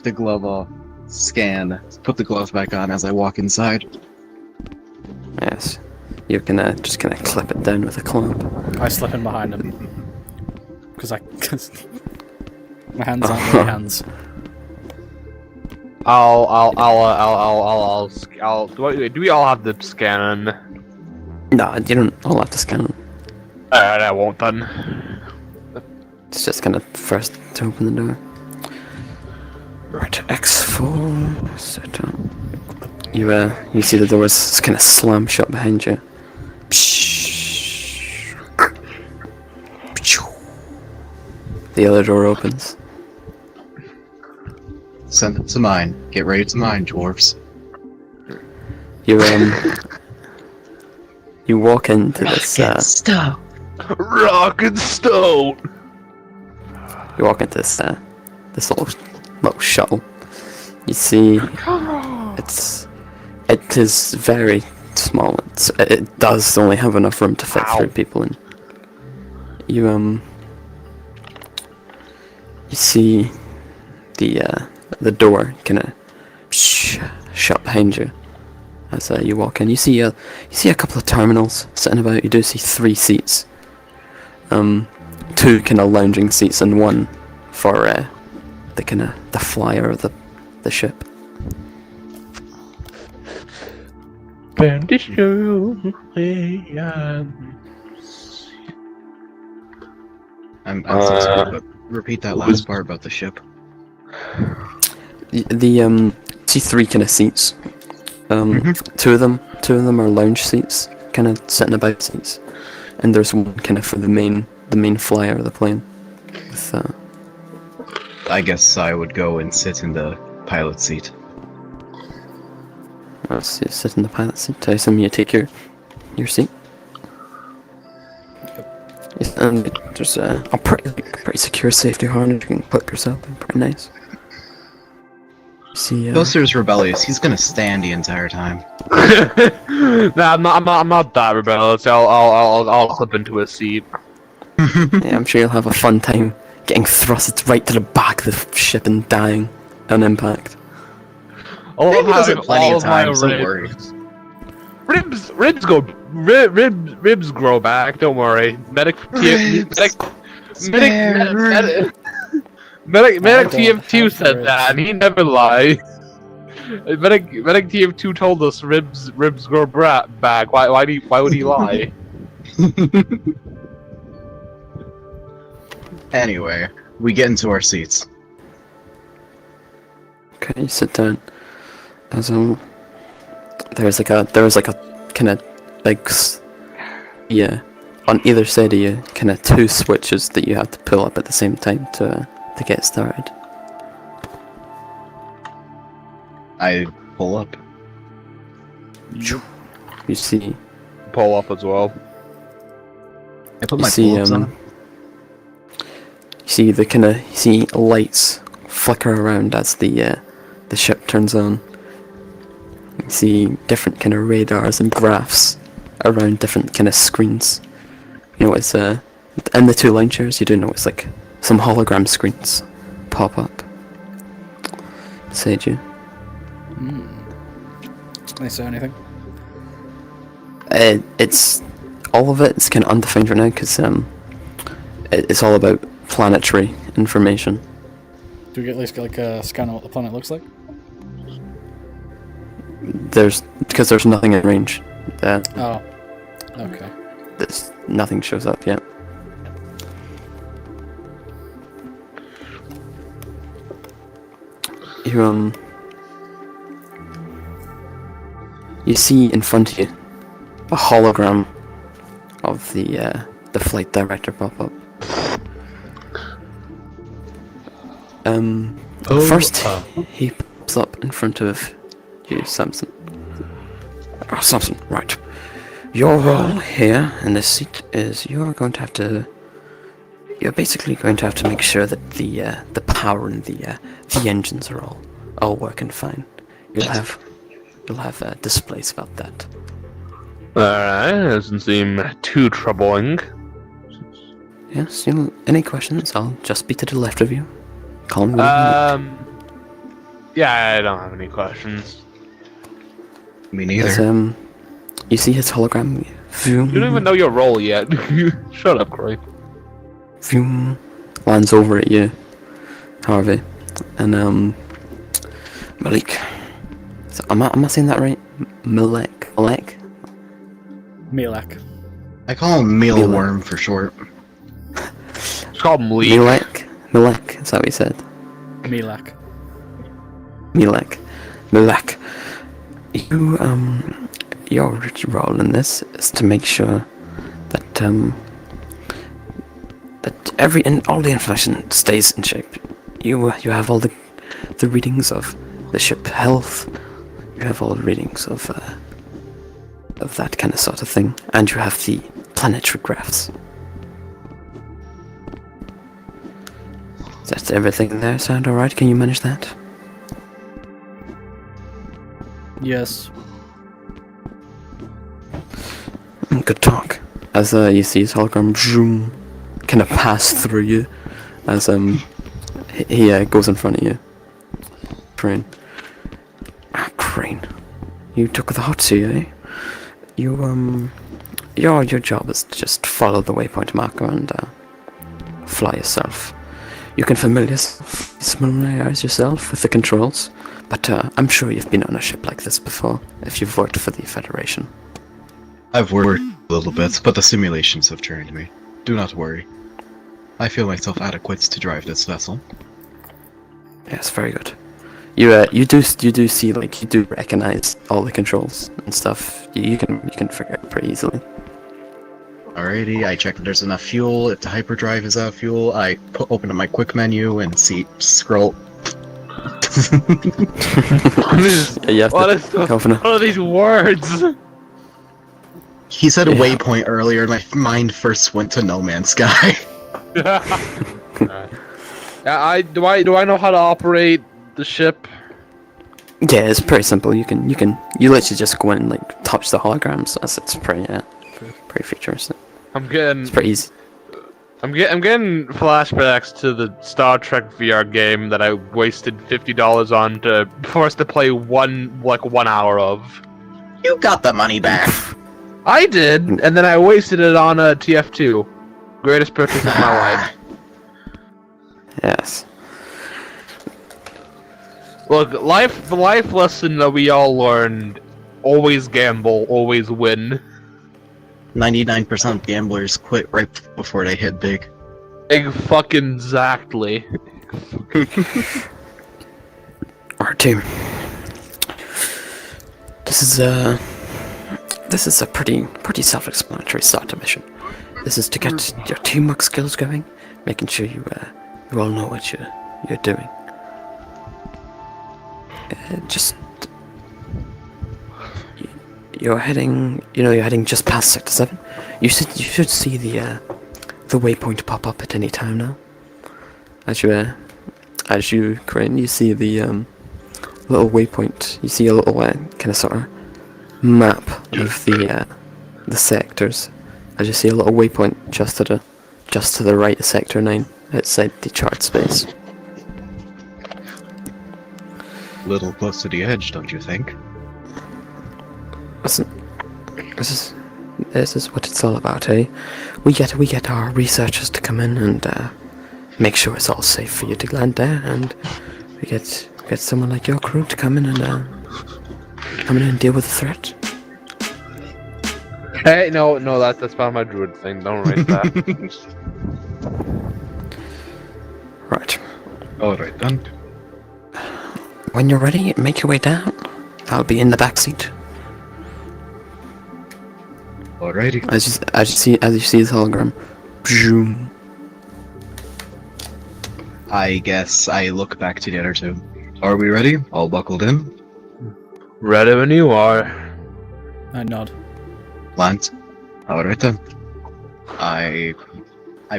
the glove off, scan, put the glove back on as I walk inside. Yes. You can just kind of clip it down with a clamp. I slip in behind him. Because my hands aren't really hands. Do we all have the scan? No, you don't all have to scan. Alright, I won't then. It's just kind of first to open the door. Right, X4. Set up. You see the doors kind of slam shut behind you. The other door opens. Send it to mine. Get ready to mine, dwarves. You walk into this. Stop. Rock and stone. You walk into this little shuttle. You see, it is very small. It does only have enough room to fit Ow. 3 people in. You see the door kind of shut behind you as you walk in. You see a couple of terminals sitting about. You do see 3 seats. 2 kind of lounging seats and 1 for the flyer of the ship. I'm so sorry, but repeat that last part about the ship. See 3 kind of seats. 2 of them are lounge seats, kind of sitting about seats, and there's 1 kind of for the main flyer of the plane. With I guess I would go and sit in the pilot seat. sit in the pilot seat. I assume you take your seat. Yes, There's a pretty secure safety harness you can put yourself in. Pretty nice. See, Buster's rebellious. He's gonna stand the entire time. Nah, I'm not that rebellious. I'll clip into a seat. yeah, I'm sure you'll have a fun time getting thrust right to the back of the ship and dying on impact. All Maybe of does it having plenty all of of my times, don't worry. Ribs grow back. Don't worry. Medic TF2 said that, and he never lied. Medic TF2 told us ribs grow back. Why would he lie? Anyway, we get into our seats. Okay, you sit down. As there was like a kind of like on either side of you, kind of two switches that you have to pull up at the same time to get started. I pull up. You see, Pull up as well. I put you my see, pull-ups on. you see lights flicker around as the ship turns on. You see different kind of radars and graphs around different kind of screens. You know, it's in the two line chairs. You do know it's like some hologram screens pop up. Say you. Can I say anything? It's all of it. It's kind of undefined right now because it's all about planetary information. Do we at least get like a scan of what the planet looks like? There's nothing in range. Oh. Okay. Nothing shows up yet. You see in front of you a hologram of the flight director pop up. First he pops up in front of you, Samson. Samson, right. Your role here in this seat is you're basically going to have to make sure that the power and the engines are all working fine. You'll have displays about that. Alright, doesn't seem too troubling. Yes, any questions? I'll just be to the left of you. Call me. Yeah, I don't have any questions. Me neither. As, you see his hologram. Vroom, You don't even know your role yet. Shut up, Craig. vroom, lands over at you, Harvey, and Malik. So, am I saying that right? Malek. Milak. I call him mealworm for short. Just call him Lee. Malek. Is that what he said? Milak. Malek. You your role in this is to make sure that that all the information stays in shape. You have all the readings of the ship health. You have all the readings of that kind of sort of thing, and you have the planetary graphs. Does everything there sound alright? Can you manage that? Yes. Good talk. As you see his hologram zoom, kind of pass through you, as he goes in front of you. Crane. Crane. You took the hot seat, eh? Your job is to just follow the waypoint marker and fly yourself. You can familiarize yourself with the controls, but I'm sure you've been on a ship like this before, if you've worked for the Federation. I've worked a little bit, but the simulations have trained me. Do not worry. I feel myself adequate to drive this vessel. Yes, very good. You do see, like, you do recognize all the controls and stuff. You can figure it pretty easily. Alrighty, I check if there's enough fuel. If the hyperdrive is out of fuel, I open up my quick menu and scroll. You have to go for What are these words? He said a Yeah. waypoint earlier, and my mind first went to No Man's Sky. Alright. Do I know how to operate the ship? Yeah, it's pretty simple. You literally just go in and like touch the holograms. It's pretty futuristic. I'm getting It's pretty easy. I'm getting flashbacks to the Star Trek VR game that I wasted $50 on for us to play one hour of. You got the money back. I did, and then I wasted it on TF2. Greatest purchase of my life. Yes. Look, the life lesson that we all learned: always gamble, always win. 99% of gamblers quit right before they hit big. Fucking exactly. Alright, team. This is a pretty self-explanatory starter mission. This is to get your teamwork skills going, making sure you all know what you're doing. You're heading just past Sector 7. You should see the waypoint pop up at any time now. As you Crane, you see the little waypoint. You see a little kind of sort of map of the sectors. As you see a little waypoint just to the right of Sector 9 outside the chart space. Little close to the edge, don't you think? Listen, this is what it's all about, eh? We get our researchers to come in and make sure it's all safe for you to land there, and we get someone like your crew to come in and deal with the threat. Hey, no, that's part of my druid thing. Don't raise that. Right. Alright then. When you're ready, make your way down. I'll be in the back seat. Alrighty. As you see this hologram. Zoom. I guess I look back to the other two. Are we ready? All buckled in? Ready when you are. I nod. Land. Alright then. I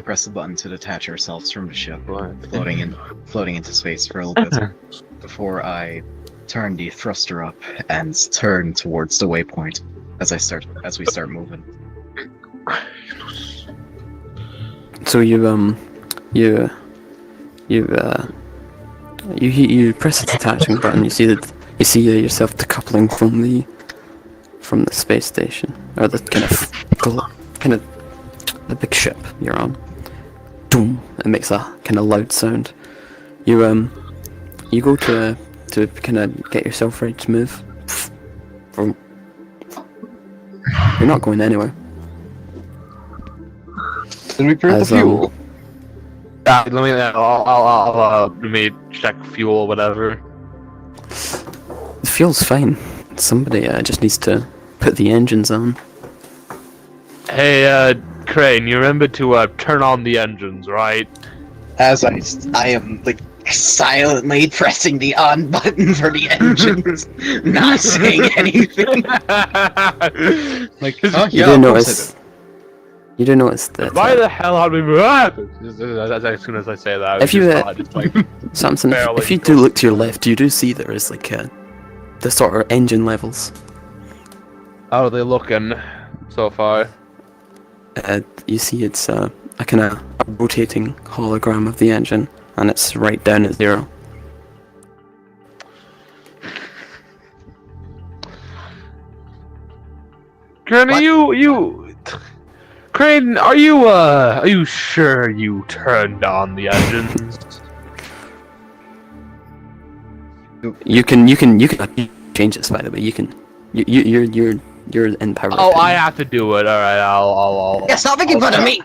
press the button to detach ourselves from the ship, floating into space for a little bit before I turn the thruster up and turn towards the waypoint as we start moving. So you press the detaching button. You see yourself decoupling from the space station, or the kind of the big ship you're on. Doom! It makes a kind of loud sound. You go to kind of get yourself ready to move. You're not going anywhere. Did we prove the fuel? Let me check fuel or whatever. The fuel's fine. Somebody just needs to put the engines on. Hey, Crane, you remember to turn on the engines, right? As I am like silently pressing the on button for the engines, not saying anything. Like, oh You yeah, do of course notice. I You do notice that. Why the hell are we? As soon as I say that, If you, just like Samson, barely if you do look to your left, you do see there is like the sort of engine levels. how are they looking so far? You see it's a kind of rotating hologram of the engine, and it's right down at 0. Crane, Crane, are you sure you turned on the engines? You can change this, by the way. You're in power. Oh, I have to do it. All right, I'll. Yeah, stop making fun of me.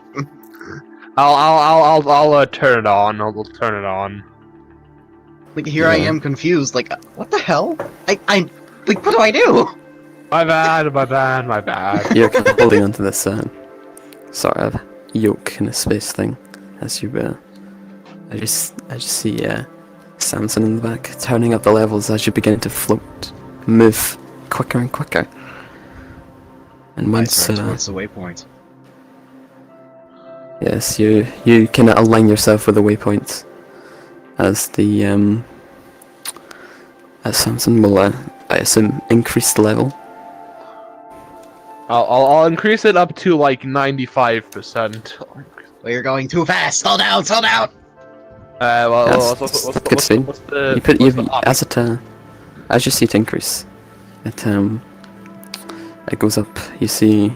I'll turn it on. I'll turn it on. Like here I am confused. Like what the hell? I like what do I do? My bad. You're kind of holding onto this sort of yoke in a space thing as you I just see Samson in the back turning up the levels as you begin to float, move quicker and quicker. And once I turn towards the waypoint. Yes, you kind of align yourself with the waypoints as the as Samson will, I assume, increase the level. I'll increase it up to like 95%. Well, you're going too fast. Slow down. Slow down. Well, Good speed. what's the You put what's you the op- as it as you see it increase, it goes up. You see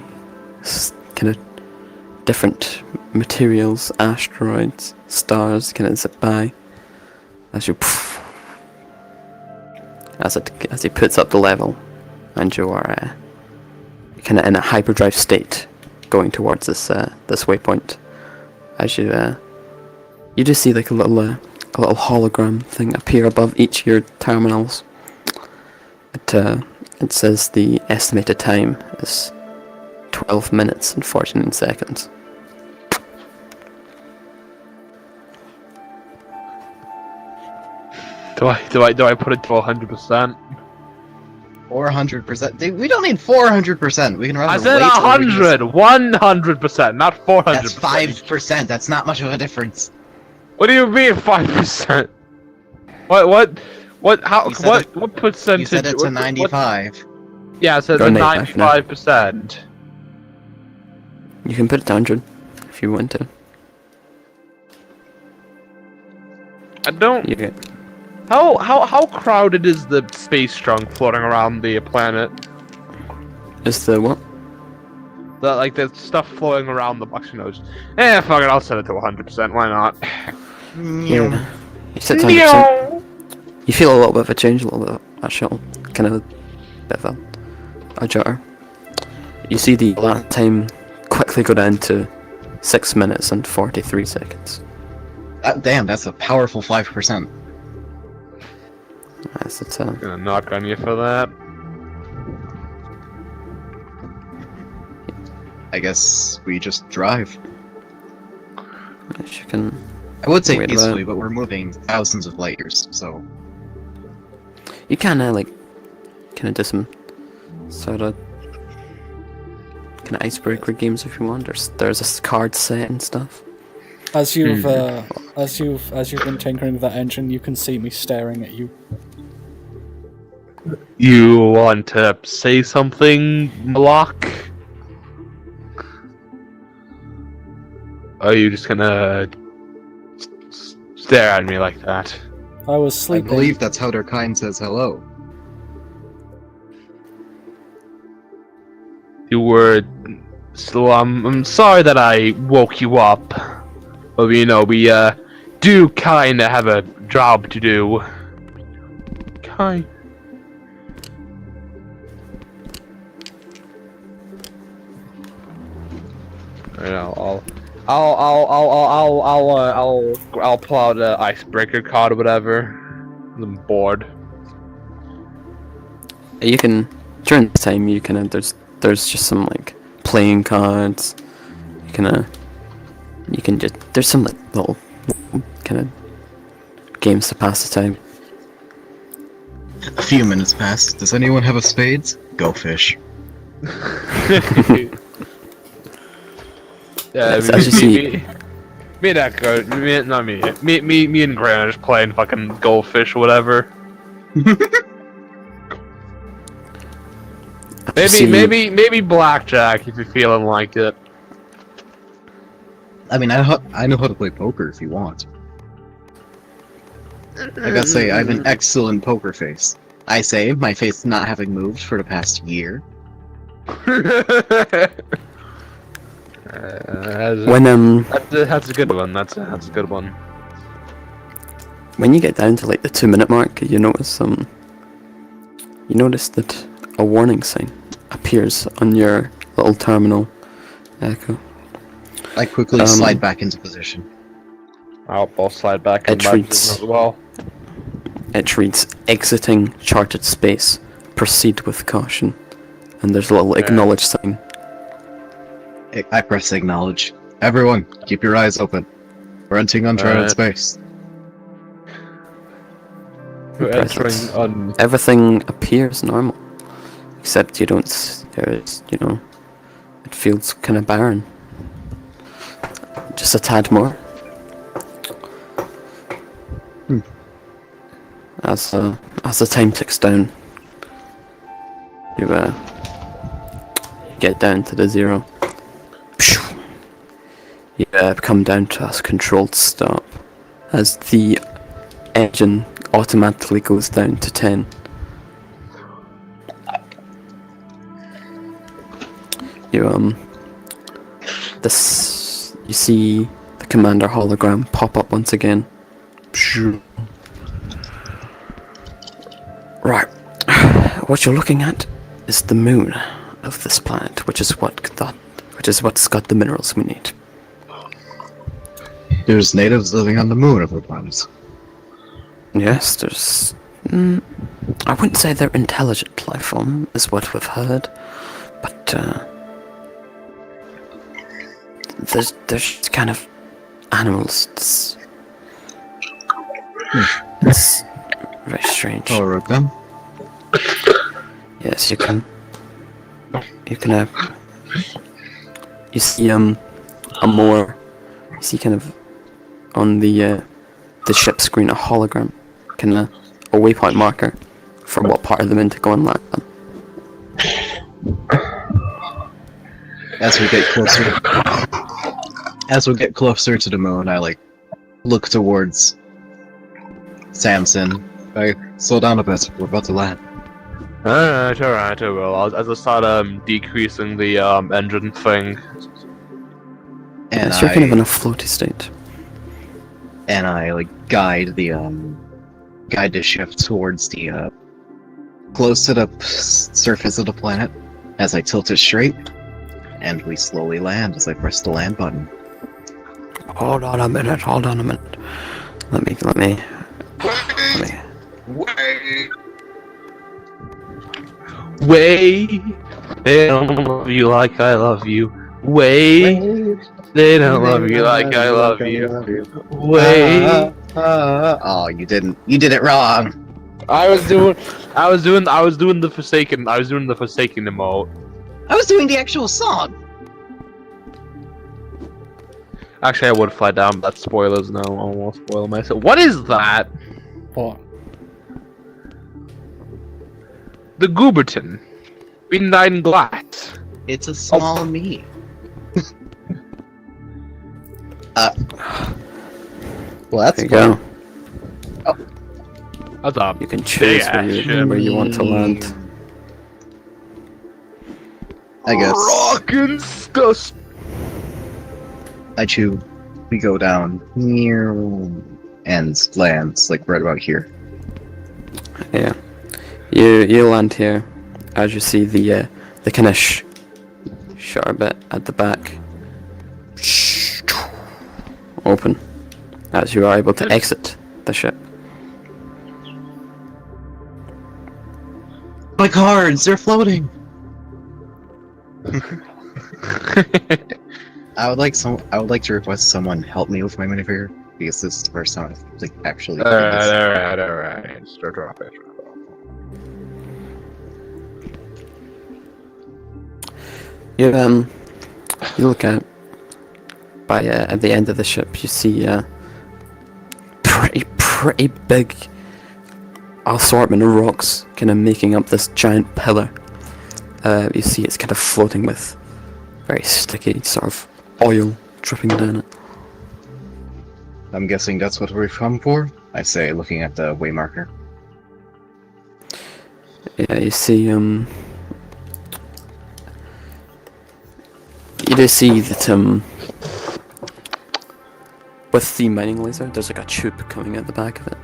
kind of different materials, asteroids, stars kind of zip by as you as he puts up the level, and you are kind of in a hyperdrive state going towards this waypoint. As you just see like a little hologram thing appear above each of your terminals. It says the estimated time is 12 minutes and 49 seconds. Do I put it to 100%? 400%. We don't need 400%. We can rather I said wait till we 100, 100%, not 400%. That's 5%. That's not much of a difference. What do you mean 5%? What? How? You said What percentage? You said it's a 95. Yeah, so it's Go a 95 95%. You can put it to 100 if you want to. I don't. You get How crowded is the space trunk floating around the planet? is the what? The stuff floating around the box nose. Fuck it, I'll set it to 100%. Why not? Yeah. You set to 100%. You feel a little bit of a change, a little bit of a shuttle, kind of a bit of a jar. You see the lap time quickly go down to 6 minutes and 43 seconds. Damn, that's a powerful 5%. Yes, it's Gonna knock on you for that. I guess we just drive. yes, you can. I would say Wait, peacefully, but we're moving thousands of light years, so... You can kind of do some sort of kind of icebreaker games if you want. There's a card set and stuff. As you've been tinkering with that engine, you can see me staring at you. You want to say something, Malak? Or are you just gonna stare at me like that? I was I sleeping. believe that's how their kind says hello. You were. So I'm sorry that I woke you up. But we do kinda have a job to do. I'll pull out an icebreaker card or whatever. I'm bored. You can during this time you can there's just some like playing cards. You can just there's some like little kind of games to pass the time. A few minutes passed. Does anyone have a spades? Go fish. Yeah, As you see- me and that girl, me and Grant are just playing fucking goldfish or whatever. Maybe blackjack if you're feeling like it. I mean, I know how to play poker if you want. I gotta say, I have an excellent poker face. I say, my face not having moved for the past year. That's a good one. That's a good one. When you get down to like the 2-minute mark, you notice that a warning sign appears on your little terminal, Echo. I quickly slide back into position. I'll slide back It in my treats- position as well. It reads exiting charted space. Proceed with caution. And there's a little acknowledge sign. I press acknowledge. Everyone, keep your eyes open. We're entering uncharted Alright. space. We're Press entering it. on. Everything appears normal. Except you don't, there's, it feels kind of barren. just a tad more. As the time ticks down, you get down to the 0. You come down to a controlled stop as the engine automatically goes down to 10. You you see the commander hologram pop up once again. Right. What you're looking at is the moon of this planet, which is what's got the minerals we need. There's natives living on the moon of the planet. Yes, there's. I wouldn't say they're intelligent life form, is what we've heard, but there's just kind of animals. It's very strange. I'll rope them. Yes, you can. You see a more. You see kind of on the ship screen a hologram, kind of a waypoint marker for what part of the moon to go and land on. As we get closer to the moon, I look towards Samson. Slow down a bit. We're about to land. Alright, I will. As I start decreasing the engine thing. And Yes, you're kind of in a floaty state. And I guide the ship towards the close to the surface of the planet as I tilt it straight, and we slowly land as I press the land button. Hold on a minute. Let me. Wait, they don't love you like I love you. Wait, they don't love you like I love you. Wait. Oh, you did it wrong. I was doing the Forsaken emote. I was doing the actual song. Actually, I would fly down, but that's spoilers now. I won't spoil myself. What is that? What? The Gooberton. Being glass. It's a small me. Well, that's There you go. That's a You can choose where you want to land. I guess. rockin' disgust. We go down near and lands right about here. Yeah. You land here as you see the kind of shutter bit at the back open as you are able to exit the ship. My cards, they're floating. I would like to request someone help me with my minifigure because this is the first time I've actually. Alright. Start drop it. You look at at the end of the ship. You see pretty big assortment of rocks, kind of making up this giant pillar. You see it's kind of floating with very sticky sort of oil dripping down it. I'm guessing that's what we've come for. I say, looking at the way marker. Yeah, you see you do see that with the mining laser, there's a tube coming out the back of it,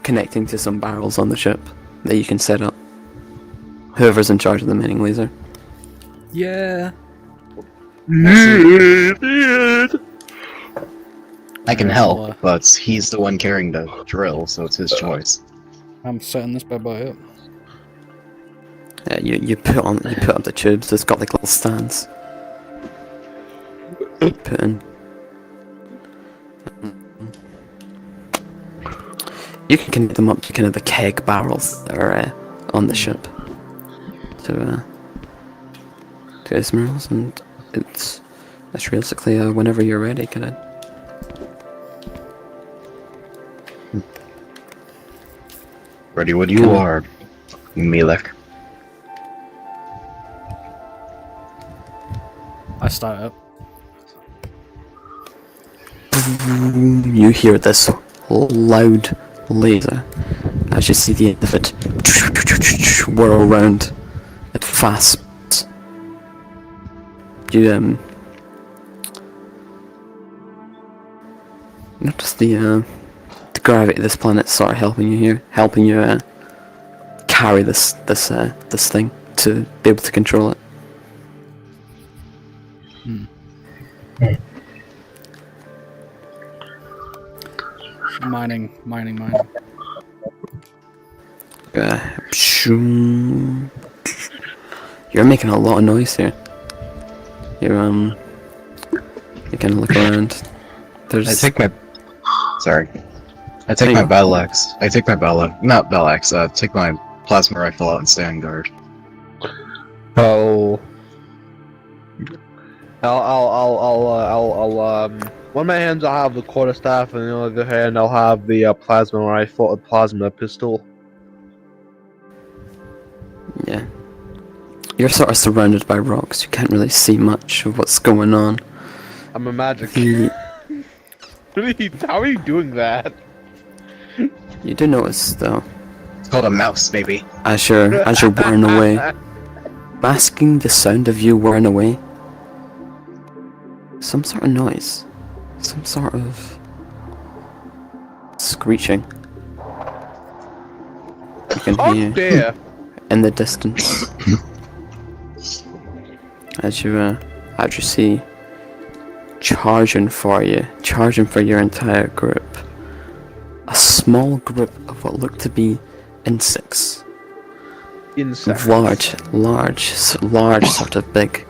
connecting to some barrels on the ship that you can set up. Whoever's in charge of the mining laser. Yeah. I can Well, help, but he's the one carrying the drill, so it's his choice. I'm setting this bad boy up. You put up the tubes. It's got little stands. Put in. You can connect them up to kind of the keg barrels that are on the ship to his minerals, and it's That's realistically whenever you're ready, can I? Ready when you Come on. are, Milek. I start up. You hear this loud laser as you see the end of it whirl around at fast speeds. You notice the gravity of this planet sort of helping you here, helping you carry this thing to be able to control it. Mining. Pshoo. You're making a lot of noise here. You can look around. There's I take my Hang on. battle axe. Take my plasma rifle out and stand guard. One of my hands I'll have the quarterstaff, and the other hand I'll have the plasma rifle, plasma pistol. Yeah. You're sort of surrounded by rocks. You can't really see much of what's going on. I'm a magic. You How are you doing that? do notice though, It's called a mouse, baby. as you're whirring away, masking the sound of you whirring away, some sort of noise, some sort of screeching. You can Oh hear dear! in the distance as you see charging for your entire group, a small group of what look to be insects, Insect. large sort of big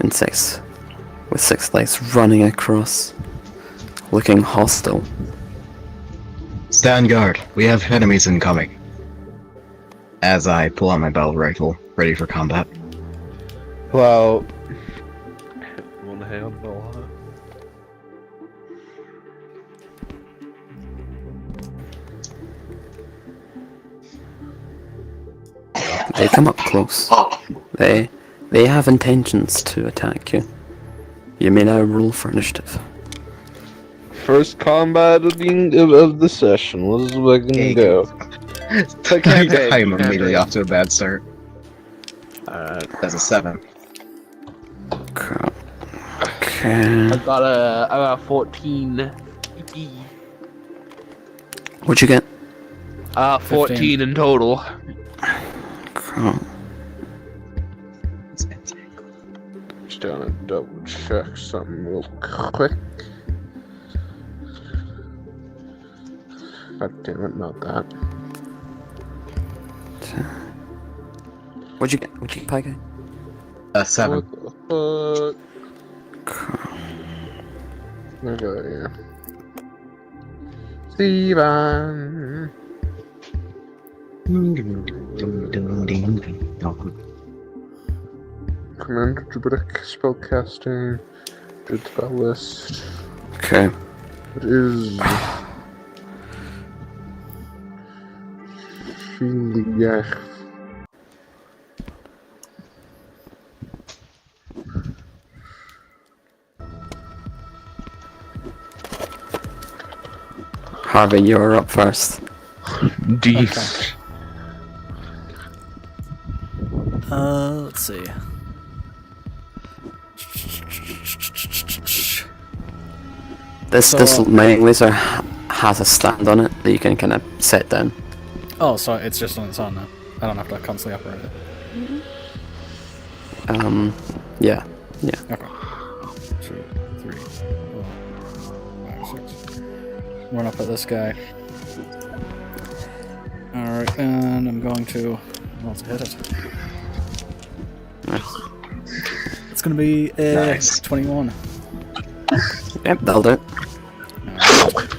insects with 6 legs running across, looking hostile. Stand guard. We have enemies incoming. As I pull out my battle rifle, ready for combat. Well, one hand, no. They come up close. They have intentions to attack you. You may now roll for initiative. First combat of the session. Let's fucking go. I'm immediately off to a bad start. That's a 7. Okay. I got a 14. What'd you get? 14 15. in total. Okay. Just gonna double check something real quick. God damn it, not that. What'd you get, Pike? A 7. What the fuck? Look at here. Steven! Commander Druidic spellcasting. Good spell list. Okay. It is. Filiach. Harvey, you're up first. Dees. Let's see. This mining laser has a stand on it that you can kind of set down. Oh, so it's just on its own now. I don't have to constantly operate it. Yeah. Okay. 2, 3, 4, 5, 6. Run up at this guy. Alright, and I'm going to hit it. Nice. It's gonna be a Nice. 21. Yep, that'll do it. Alright.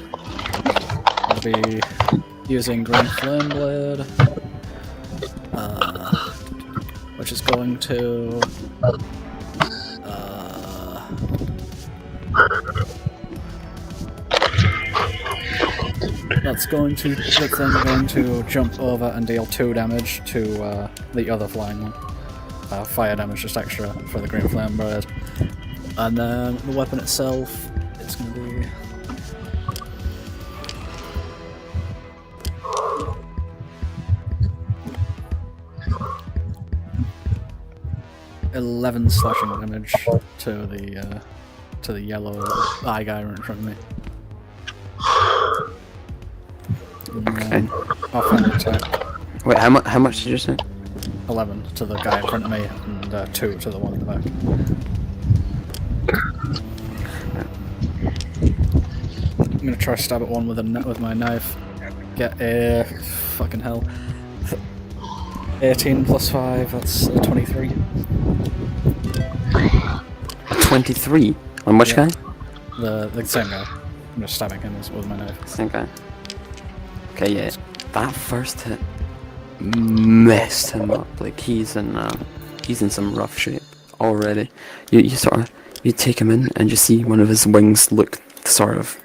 I'll be using Green Flame Blade, which is going to That's then going to jump over and deal 2 damage to the other flying one. Fire damage, just extra for the green flame bird. And then the weapon itself is going to be 11 slashing damage to the yellow eye guy in front of me. Okay. Offhand attack. Wait, how much did you say? 11 to the guy in front of me, and 2 to the one in the back. I'm gonna try to stab at one with my knife. Get a fucking hell. 18 plus 5, that's 23. 23? On which Yeah. guy? The same guy. I'm just stabbing him with my knife. Same guy. Okay, yeah. That first hit messed him up. Like he's in some rough shape already. You take him in and you see one of his wings look sort of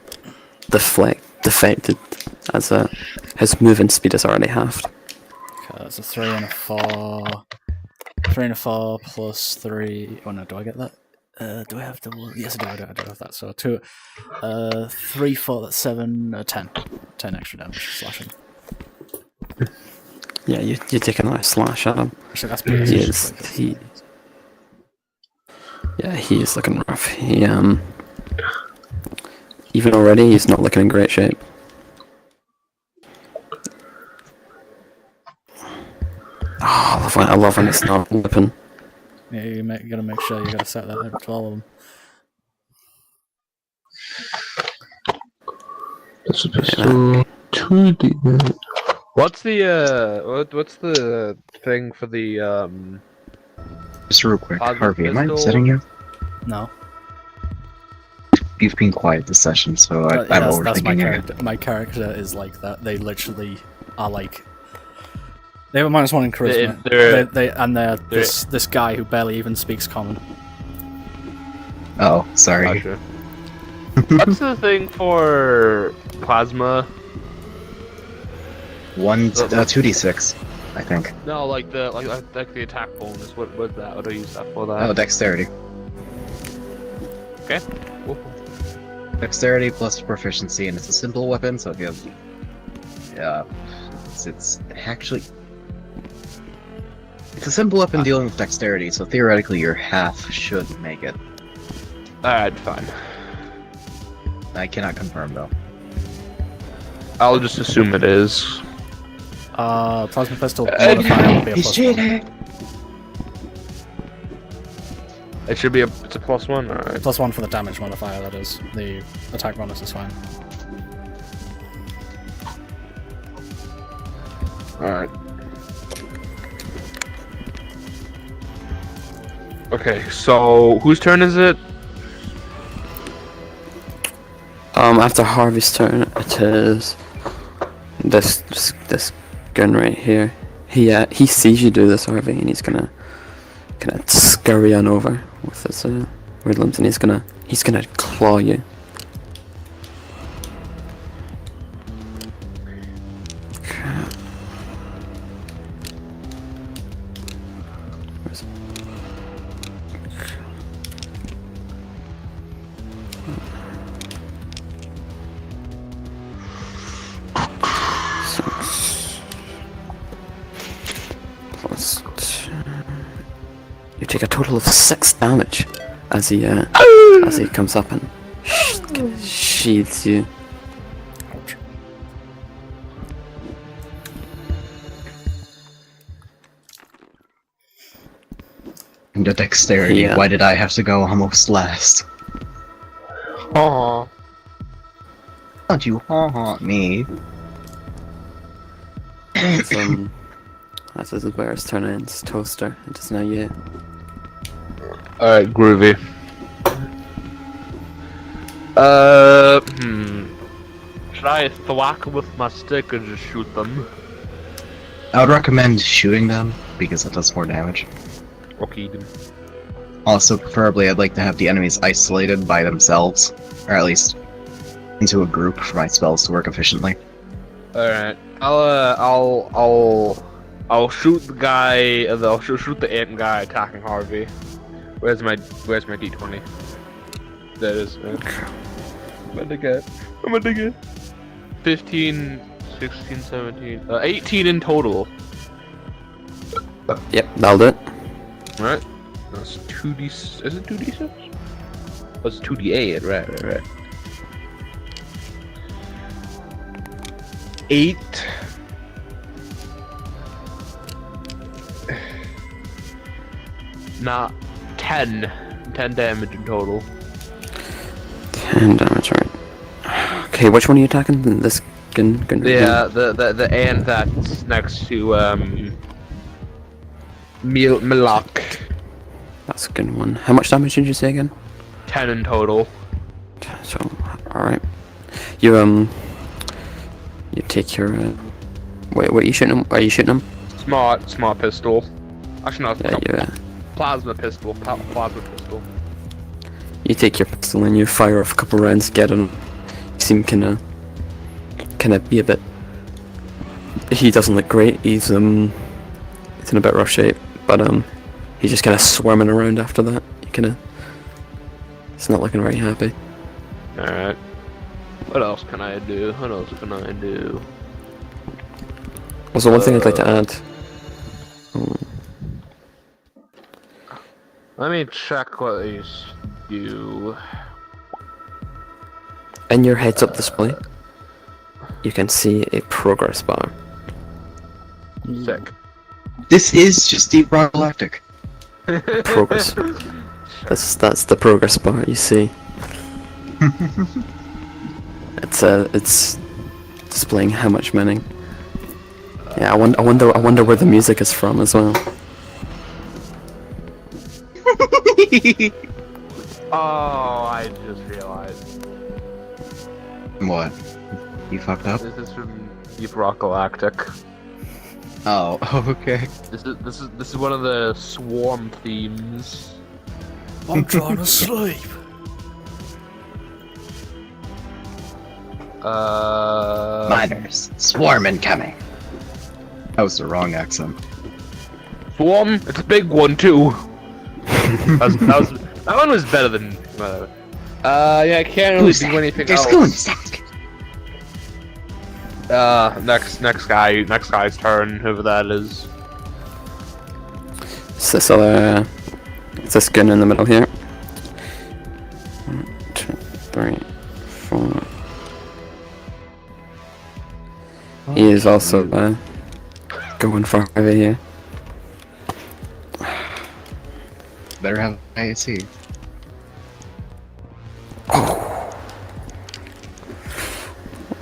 defected as his moving speed is already halved. Okay, that's a 3 and a 4. 3 and a 4 plus 3. Oh no, do I get that? Do I have double? Yes, I do have that. So 2, 3, 4, that's 7, 10. 10 extra damage slashing. Yeah, you're taking a slash at him. Actually, that's He is looking rough. He even already he's not looking in great shape. Oh, I love when it's not weapon. Yeah, you gotta make sure you gotta set that up to all of them. That's a pistol. 2D. What's the thing for the Just real quick, Positive Harvey, am I pistol. upsetting you? No, You've been quiet this session, so I'm that's my overthinking it. character. My character is like that. They literally are like. They have a -1 in charisma. They're- This guy who barely even speaks common. Oh, sorry. Gotcha. What's the thing for plasma? 2d6, I think. No, like the attack bonus. What do I use that for? Oh, dexterity. Okay. Cool. Dexterity plus proficiency, and it's a simple weapon, so if you have... Yeah... It's actually... It's a simple weapon dealing with dexterity, so theoretically your half should make it. Alright, fine. I cannot confirm, though. I'll just assume it is. Plasma pistol modifier will be a He's +1. cheating! It should be it's a +1. Alright. +1 for the damage modifier, that is. The attack bonus is fine. Alright. Okay, so whose turn is it? After Harvey's turn, it is this gun right here. He sees you do this, Harvey, and he's gonna scurry on over with his weird limbs, and he's gonna claw you. Where's it? Plus 2. You take a total of 6 damage as he comes up and sheathes you. Ouch. And the dexterity, Yeah. why did I have to go almost last? Oh. Don't you haunt me? This is where his turn ends. Toaster. It is now you. Alright, groovy. Should I thwack with my stick or just shoot them? I would recommend shooting them, because it does more damage. Okay, then. Also, preferably, I'd like to have the enemies isolated by themselves, or at least into a group for my spells to work efficiently. Alright. I'll shoot the guy. I'll shoot the ant guy attacking Harvey. Where's my D20? That is. I'm gonna get 15, 16, 17, 18 in total. Yep, that'll do it. Right. That's 2d. Is it 2d6? That's 2d8. Right. 8. Not 10. 10 damage in total. 10 damage, right. Okay, which one are you attacking? This gun? The ant that's next to Milok. That's a good one. How much damage did you say again? 10 in total. So, alright. You take your, wait, what are you shooting him? Are you shooting him? Smart pistol. Actually, no, Yeah, plasma pistol. Plasma pistol. you take your pistol and you fire off a couple rounds, get him. You seem kinda be a bit... He doesn't look great, he's in a bit rough shape, but he's just kinda swarming around after that. He's not looking very happy. Alright. What else can I do? Also, one thing I'd like to add. Let me check what these do. In your heads-up display, you can see a progress bar. Sick. This is just Deep Rock Galactic. Progress. That's the progress bar you see. It's displaying how much mining. Yeah, I wonder where the music is from as well. Oh, I just realized. What? You fucked up? This is from Deep Rock Galactic. Oh, okay. This is one of the swarm themes. I'm trying to sleep. Miners, swarm incoming. That was the wrong accent. Swarm? It's a big one too. That one was better than. Yeah, I can't really do anything There's else. goons. Next guy's turn. Whoever that is. It's this other. It's this gun in the middle here. 1, 2, 3, 4. He is also going for over here. Better have IAC.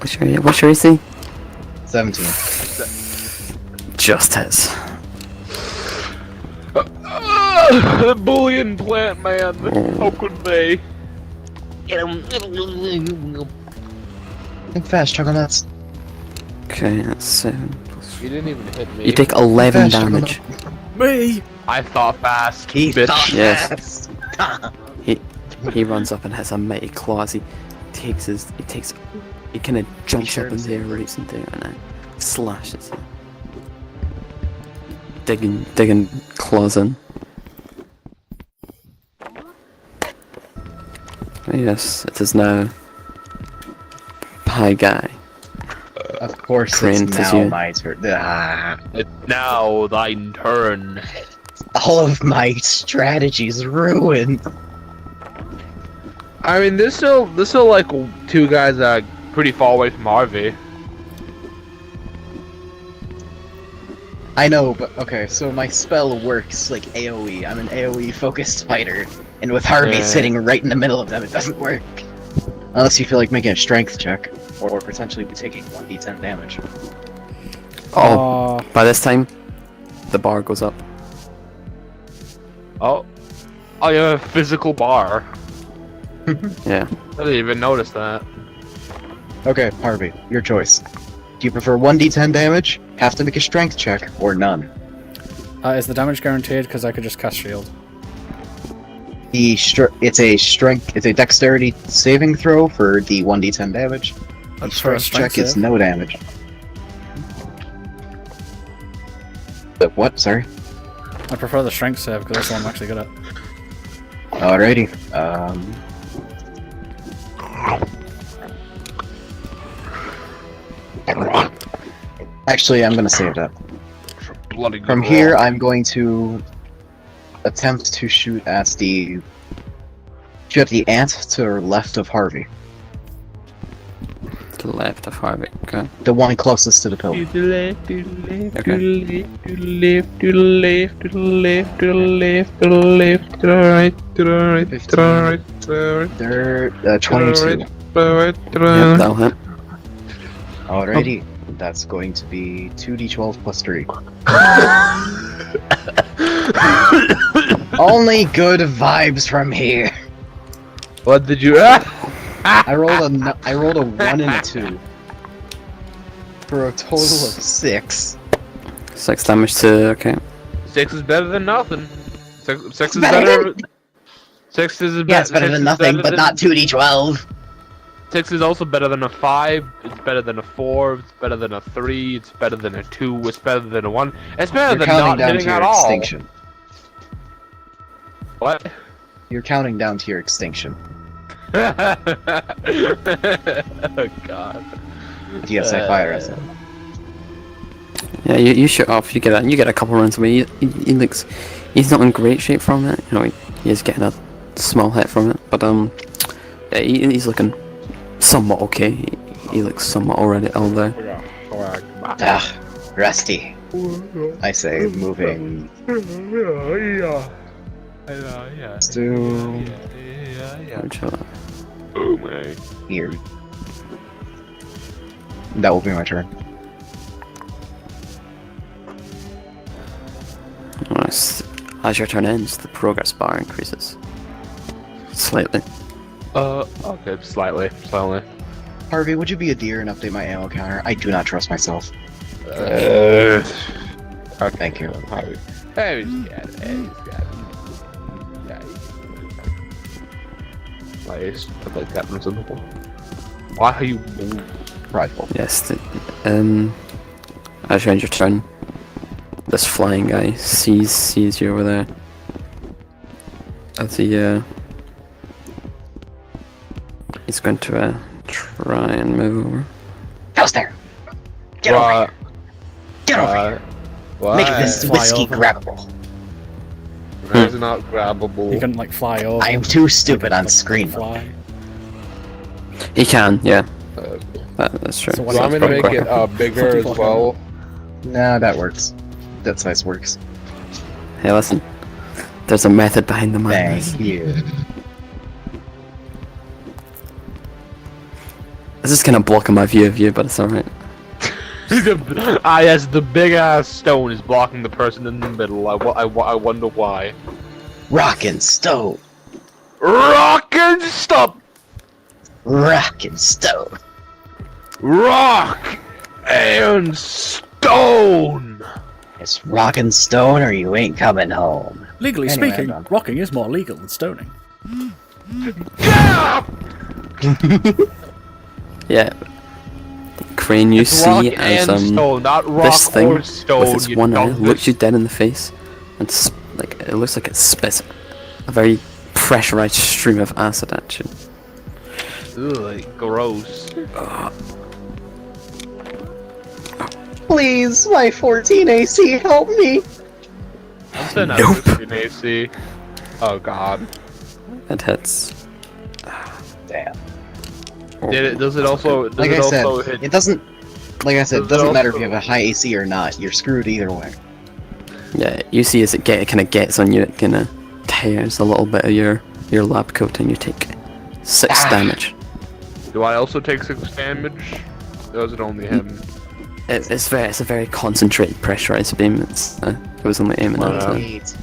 What's your AC? 17. Just his. The bullion plant man. How could they? Think fast, Chugglenuts. Okay, that's 7. You didn't even hit me. You take 11 Fast, damage. Me! I thought fast. He bitch. thought Yes. fast. He runs up and has a mighty claws. He kind of jumps sure up in to the air, roots into it, and slashes. Digging claws in. Yes, it is now Pie Guy. Of course, Trained it's as now you. my turn. It's now thine turn. All of my strategies ruined. I mean, this will like two guys that are pretty far away from Harvey. I know, but okay, so my spell works like AoE. I'm an AoE focused fighter, and with Harvey Yeah. sitting right in the middle of them, it doesn't work. Unless you feel like making a strength check, or potentially taking 1d10 damage. Oh, by this time, the bar goes up. Oh, you have a physical bar. Yeah. I didn't even notice that. Okay, Harvey, your choice. Do you prefer 1d10 damage, have to make a strength check, or none? Is the damage guaranteed? Because I could just cast shield. It's a dexterity saving throw for the 1d10 damage. The That's for a strength check strength is save? no damage. What? Sorry. I prefer the strength save because that's the one I'm actually good at. Alrighty. Actually, I'm gonna save that. Bloody From good here, roll. I'm going to attempt to shoot at the ant to the left of Harvey, To the left of Harvey. Okay. the one closest to the pillar. To the left, to the left, Okay. to the left, to the left, to the left, to the left, to the left, to the left, to the right, to the right, to the right, to the right, They're 22. to the right, to the Yep, right. that'll hit. Alrighty. That's going to be 2d12 plus 3. Only good vibes from here. What did you? I rolled a 1 and a 2. For a total of 6. 6 damage to. Okay. 6 is better than nothing. Six is Better better. 6 is Yeah, it's better than nothing, but not 2d12. 6 is also better than a 5. It's better than a 4. It's better than a 3. It's better than a 2. It's better than a 1. It's better You're than counting not down to hitting your at all. extinction. What? You're counting down to your extinction. Oh god. Yes, I fire at him. Yeah, you shoot off. You get a couple rounds away. He looks. He's not in great shape from it. You know, he is getting a small hit from it, but yeah, he's looking somewhat okay. He looks somewhat already all there. Ah, Rusty. I say, moving to Chill out. Oh my. here. That will be my turn. As your turn ends, the progress bar increases slightly. Okay, slightly. Harvey, would you be a dear and update my ammo counter? I do not trust myself. Okay. Thank you. Hey, he's got it. Hey, he's got it. Yeah, he's like that from simple. Why are you Prideful. Yes. As you end your turn, this flying guy sees you over there. As he's going to try and move over. How's there? Get over here. Get over here. What? Make this Fly whiskey over. grabbable. It's not grabbable. You can like fly over. I am too stupid on like, screen. Fly. He can, yeah. That's true. So what So I'm That's gonna probably make it bigger as Fucking well. Nah, that works. That size works. Hey, listen. There's a method behind the madness. Thank you. This is kind of blocking my view of you, but it's alright. Yes, the big ass stone is blocking the person in the middle. I wonder why. Rockin' stove. Rock and stop! Rockin' stove. Rock and stone! It's rockin' stone or you ain't coming home. Legally Anyway, speaking, I'm done. rocking is more legal than stoning. Yeah! Yeah. Crane, you It's see rock as and stone, not rock this thing or stone. with its you one eye dumb looks bitch. you dead in the face, and like it looks like it spits a very pressurized stream of acid at you. Ugh, gross. Please, my 14 AC, help me. I'm sitting at Nope. 15 AC. Oh god. It hits. Damn. Does it also? Does Like it I said, also hit? it doesn't. Like I said, it Does it doesn't matter if also- you have a high AC or not. You're screwed either way. Yeah, you see as it kind of gets on you, it kind of tears a little bit of your lab coat, and you take 6 Ah. damage. Do I also take 6 damage? Or is it only him? It's a very concentrated pressurized beam. It was only aiming at it. Wait.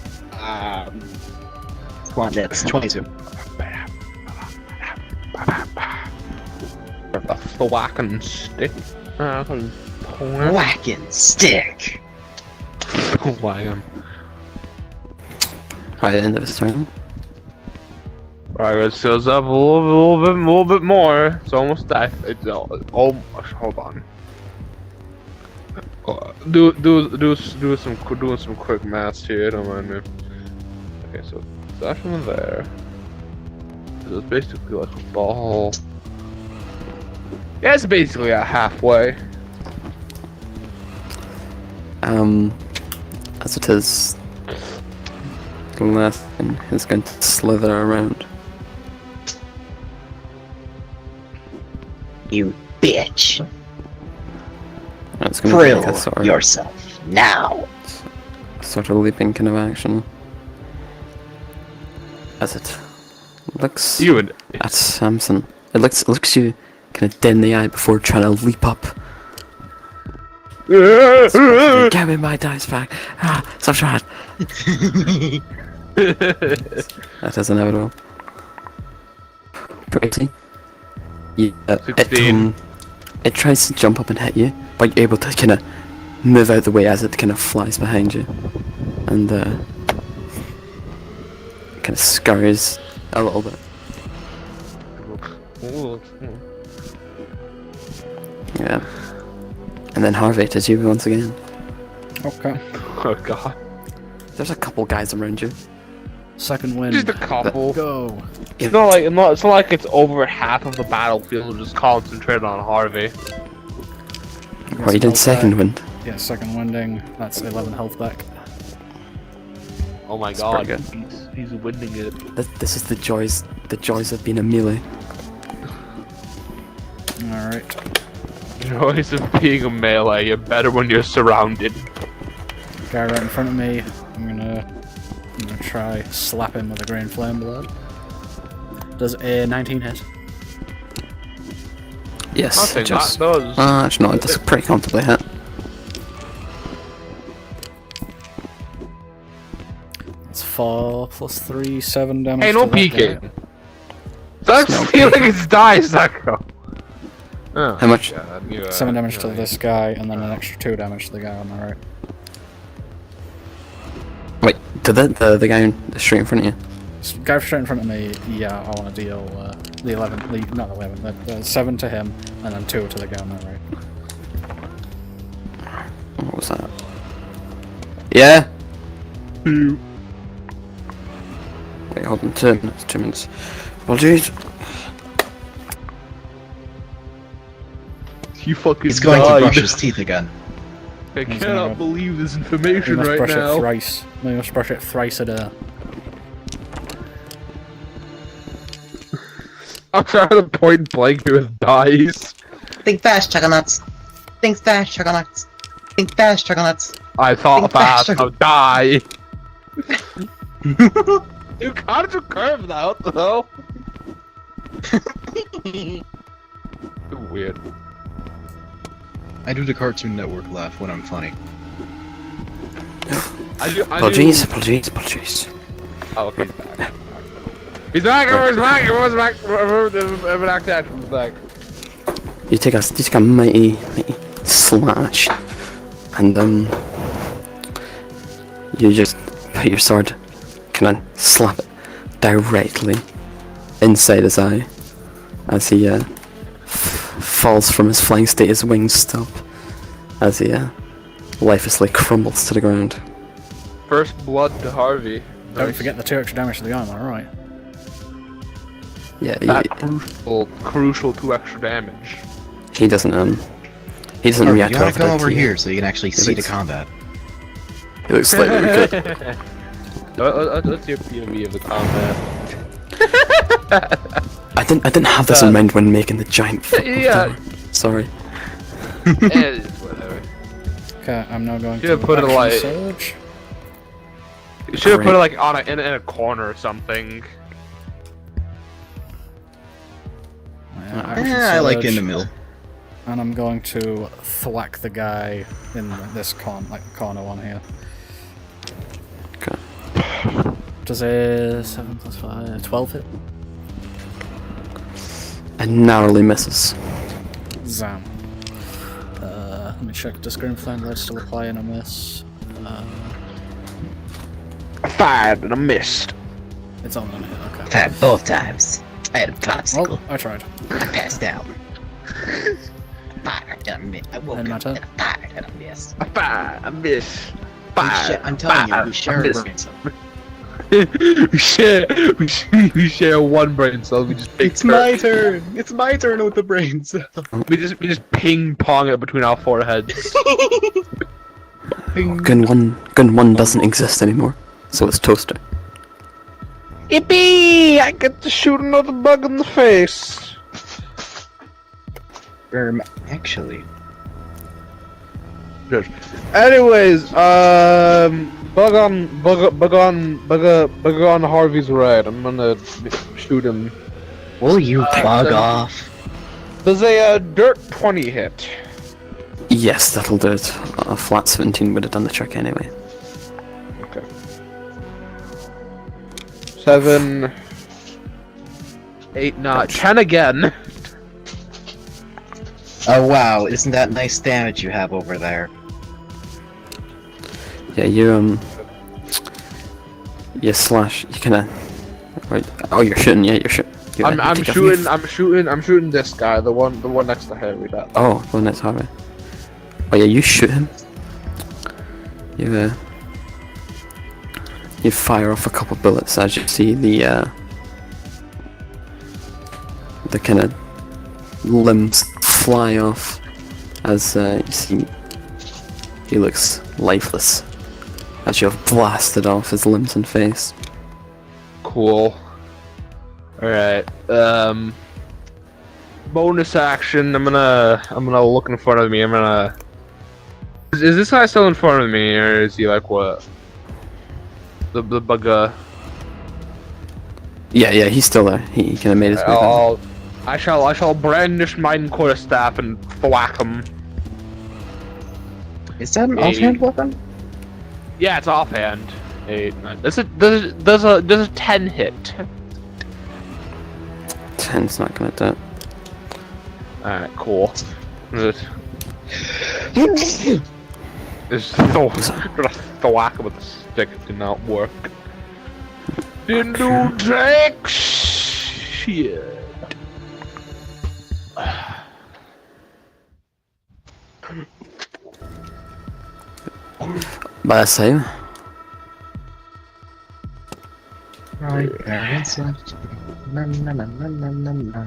That's 22. The thwacking stick. Whacking stick. Whack him. Right at the end of his turn. Alright, it goes up a little bit more. It's almost that. It's hold on. Doing some quick maths here. Don't mind me. Okay, so that from there. So it's basically like a ball. Yeah, it's basically a halfway. As it is, Lathan is going to slither around. You bitch. And it's going to take a Prove yourself now. sort of leaping kind of action. As it looks You and at Samson. It looks you kind of dead in the eye before trying to leap up. Give me my dice back. Stop trying. That is inevitable. Pretty. Yeah, 16. it tries to jump up and hit you, but you're able to kind of move out the way as it kind of flies behind you, and kind of scurries a little bit. Yeah. And then Harvey, it is you once again. Okay. Oh god. There's a couple guys around you. Second wind. Just a couple. Go. It's not like it's over half of the battlefield just concentrated on Harvey. Or you did second wind. Yeah, second winding. That's 11 health back. Oh my That's god, pretty he's winning it. This is the joys of being a melee. Alright. Joys of being a melee, you're better when you're surrounded. Guy right in front of me. I'm gonna try slap him with a green flame blood. Does a 19 hit? Yes, I'll it take just. that, does. Actually, no, it does pretty comfortably hit. It's 4 plus 3, 7 damage. Hey, no to that peeking. guy. That's No feeling it's dice, Sacco. Oh, How much? God, you, 7 damage to this guy, and then an extra 2 damage to the guy on the right. Wait, to the guy straight in front of you. Guy straight in front of me, yeah, I want to deal the 11, not 11, the 7 to him, and then 2 to the guy on the right. What was that? Yeah. Wait, hold on, 2 minutes. 2 minutes. Well, geez. You fucking He's going to died. brush his teeth again. I He's cannot gonna- believe this We information must right brush it now. thrice. We must brush it thrice a day. I'm trying to point blank with dice. Think fast, Chugglenuts. Think fast, Chugglenuts. Think fast, Chugglenuts. I thought Think fast, faster. I'll die. You can't do curve that, what the hell? Weird. I do the Cartoon Network laugh when I'm funny. Apologies. Oh, okay, he's back. He's back, everyone's back, everyone's back, everyone's back. You take a mighty slash, and you just put your sword, kind of slap it directly inside his eye, as he falls from his flying state. His wings stop, as he lifelessly crumbles to the ground. First blood to Harvey. Don't forget the 2 extra damage to the arm, alright. Yeah, That crucial 2 extra damage. he doesn't Harvey, react you well gotta to come that over tea. here so you can actually see the looks- combat. He looks slightly weaker. Let's your POV of the combat. I didn't have this in mind when making the giant. Yeah. Tower. Sorry. Whatever. Okay, I'm now going Should've to put it action like- surge. You should have put it Great. like in a corner or something. Action I like surge, in the middle. And I'm going to thwack the guy in this corner one here. Okay. Does a 7 plus 5, 12 hit? And narrowly misses. Zam. Let me check. Does Green Flame Blade still apply in a miss? I fired and I missed. It's only on a hit, okay. Fired both times. I had a popsicle. Well, I tried. I passed out. Fired and I miss. I woke And my up turn. and I fired and I missed. I miss. I'm telling you, we share a miss. brain cell. we share one brain cell. We just pick It's my turn. It's my turn with the brains. we just ping pong it between our foreheads. Gun 1 doesn't exist anymore, so it's Toaster. Yippee! I get to shoot another bug in the face. Actually, Good. Anyways, bug on Harvey's right. I'm gonna shoot him. will you bug seven- off? Does a dirt 20 hit? Yes, that'll do it. A flat 17 would have done the trick anyway. Okay. 7, 8, 9, 10 again. Oh wow, isn't that nice damage you have over there? Yeah, you slash. You kinda. Right. Oh, you're shooting. Yeah, you're shooting. I'm shooting this guy, the one next to Harry. That. Oh, the one that's Harvey. Oh yeah, you shoot him. You fire off a couple bullets as you see the kind of limbs fly off as you see he looks lifeless as you have blasted off his limbs and face. Cool. Alright. Bonus action. I'm gonna look in front of me. Is this guy still in front of me, or is he like what? The bugger. Yeah, he's still there. He kind of made his way down. I shall brandish mine quarterstaff and thwack him. Is that an Hey. offhand weapon? Yeah, it's offhand. 8, 9. There's a 10 hit. 10's not gonna do it. Alright, cool. Just thwack him with the stick. It did not work. Didn't do jack shit. By that time, Right, parents left. Na, na, na, na, na, na, na.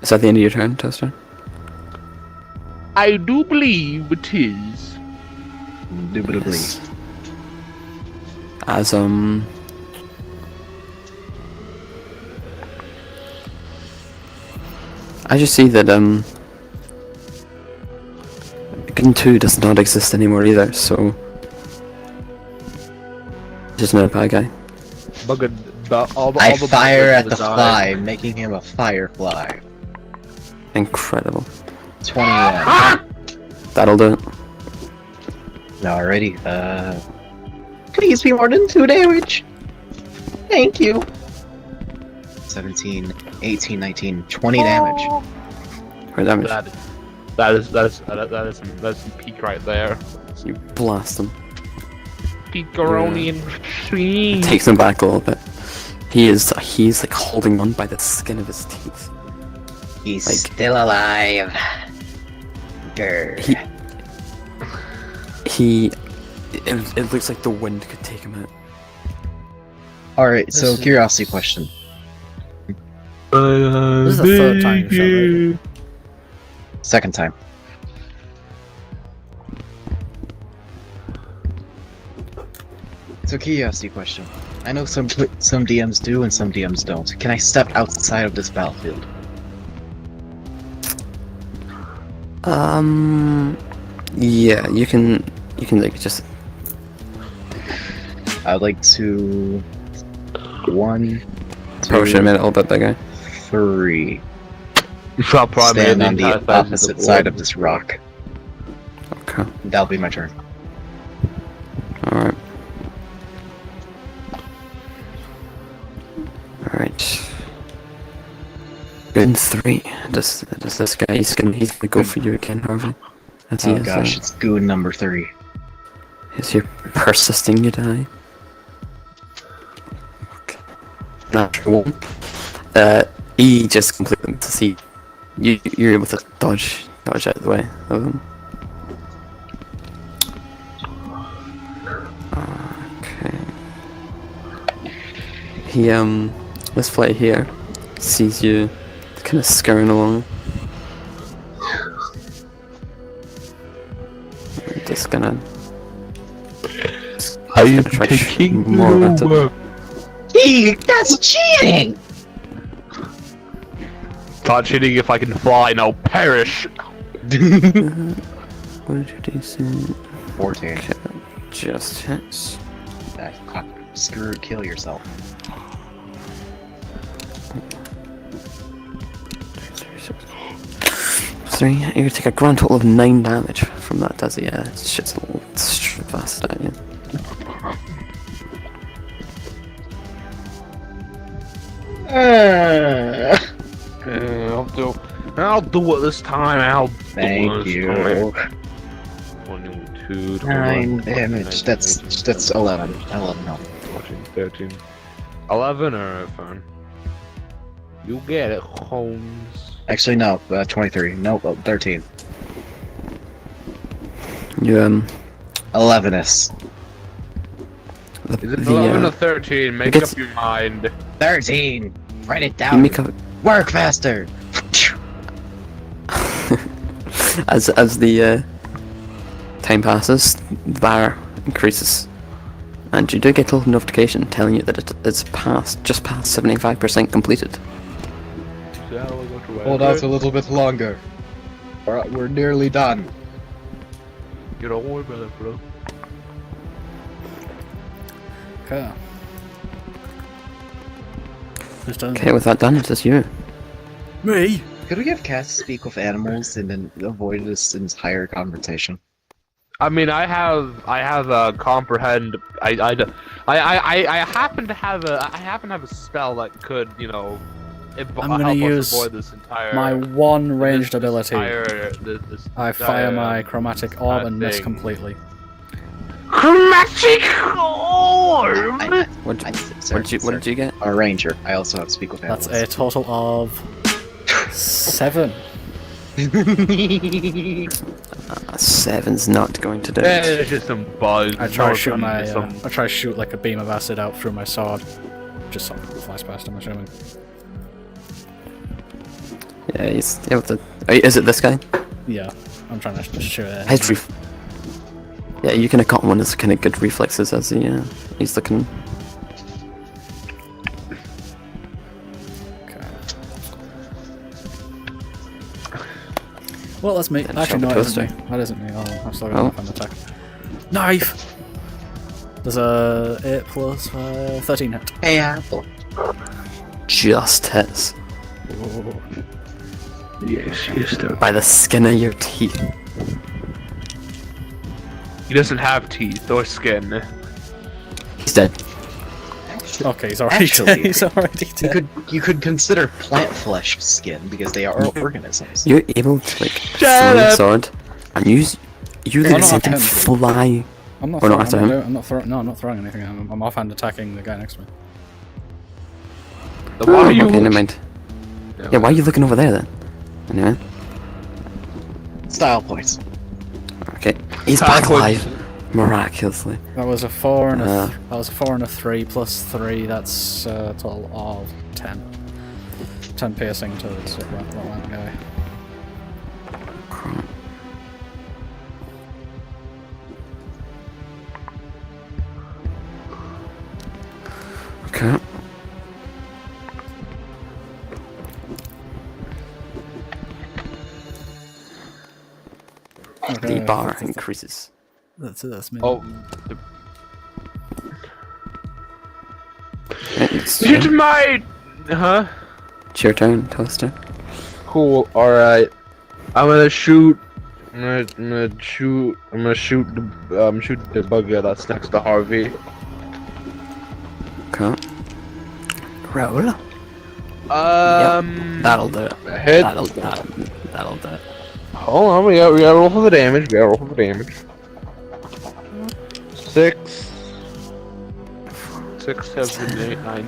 is that the end of your turn, Toaster? I do believe it is. Indubitably. As I just see that Gun 2 does not exist anymore either, so just another bad guy. I fire at the fly, making him a firefly. Incredible. 21. That'll do it. Alrighty, please be more than 2 damage. Thank you. 17, 18, 19, 20 damage. Right damage. That is some peak right there. You blast him. Peakaroni and cream. Takes him back a little bit. He's like holding on by the skin of his teeth. He's Like- still alive. Grr. It looks like the wind could take him out. Alright, so This is- curiosity question. This is the third time you've shot it. Second time. So curiosity question. I know some DMs do and some DMs don't. Can I step outside of this battlefield? Yeah, you can like just I'd like to... 1, probably should have made it a little bit bigger. 3. You shall probably Stand make on the entire size opposite board. side of this rock. Okay. That'll be my turn. Alright. Alright. Gun 3. Does this guy he's gonna go for you again, Harvey? As he Oh is, gosh, it's goon number 3. is he persisting you die? Okay. Natural one. He just completely misses. You're able to dodge out of the way of him. Okay. He this flight here sees you kind of scurrying along. Just gonna. Are you try to shoot taking more at it. Gee, that's cheating! Start cheating if I can fly, and I'll perish. What did you do? 14. Okay, just hits. Screw it, kill yourself. 3. You're gonna take a grand total of 9 damage from that, does he? Yeah, it's shit's a little fast at you. I'll do it this time. I'll do Thank it this you. time. 22, 9 21, damage. 19, That's 11. 11, no. 14, 13, 11 or fine. You get it, Holmes. Actually, no. 23. No, 13. You 11-is. Is it 11 or 13? Make gets- up your mind. 13! Write it you down. make a Work faster! as the time passes, the bar increases, and you do get a little notification telling you that it's just past 75% completed. Hold out a little bit longer. We're nearly done. You don't worry about it, bro. Okay. Who's done? Okay, with that done, it's just you. Me? Could we have cats speak with animals and then avoid this entire conversation? I mean, I have a comprehend. I happen to have a spell that could, you know, I'm gonna use avoid this entire. my one ranged ability. This I fire my entire chromatic orb and miss thing. completely. chromatic orb. What did you get? A ranger. I also have speak with That's animals. a total of 7. 7's not going to do it. It's just some bugs. I try to shoot Some- I try to shoot like a beam of acid out through my sword. Just something that flies past, I'm assuming. Yeah, he's able to. Is it this guy? Yeah, I'm trying to just shoot it. His yeah, you can have caught one that's kind of good reflexes as he's looking. Okay. Well, that's me. And Actually, no, shove it a isn't me. toaster. That isn't me. Oh, I've still got Oh. enough on attack. Knife! There's a 8 plus 13 hit. Hey, Apple. Just hits Ooh. Yes, yes, though. by the skin of your teeth. He doesn't have teeth or skin. He's dead. Okay, he's already Actually, he's already dead. You could consider plant flesh skin because they are organisms. You're able to like throw Shut your up. sword, and you I'm like not something after him. fly. I'm not Or not throwing, after I'm him? not, I'm not throwing. No, I'm not throwing anything. I'm offhand attacking the guy next to me. Why are you? Okay, never mind. Yeah, why are you looking over there then? Anyway, Style points. okay, he's Style back points. alive, miraculously. That was a 4 and Uh. that was a 4 and a 3 plus 3. That's a total of 10. 10 piercing to that guy. Okay. Okay, The bar that's- increases. That's me. Oh, It's it's my. Huh? your turn, Toaster. Cool. All right. I'm gonna shoot. I'm gonna shoot the bugger that's next to Harvey. Okay. Roll. That'll do it. Hit. That'll do it. Hold on, we gotta roll for the damage. We gotta roll for the damage. 6, 7, 8, 9,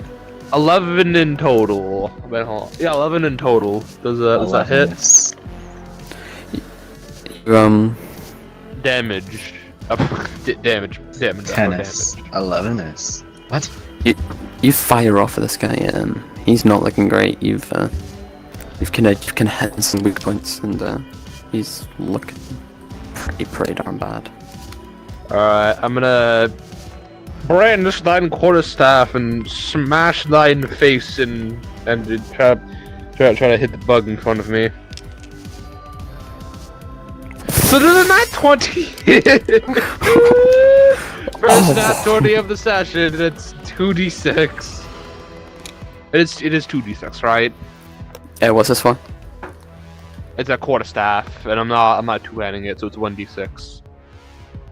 11 in total. Wait, hold on. Yeah, 11 in total. Does that hit? Miss. Damage. Damage. Damage. Tennis. 11 miss. What? You fire off of this guy. He's not looking great. You've kind of hit some weak points, and he's looking pretty darn bad. Alright, I'm gonna brandish thine quarterstaff and smash thine face and try to hit the bug in front of me. So does a nat 20 hit? First nat 20 of the session. It's 2d6. It is 2d6, right? What's this for? It's a quarterstaff, and I'm not two-handing it, so it's 1d6.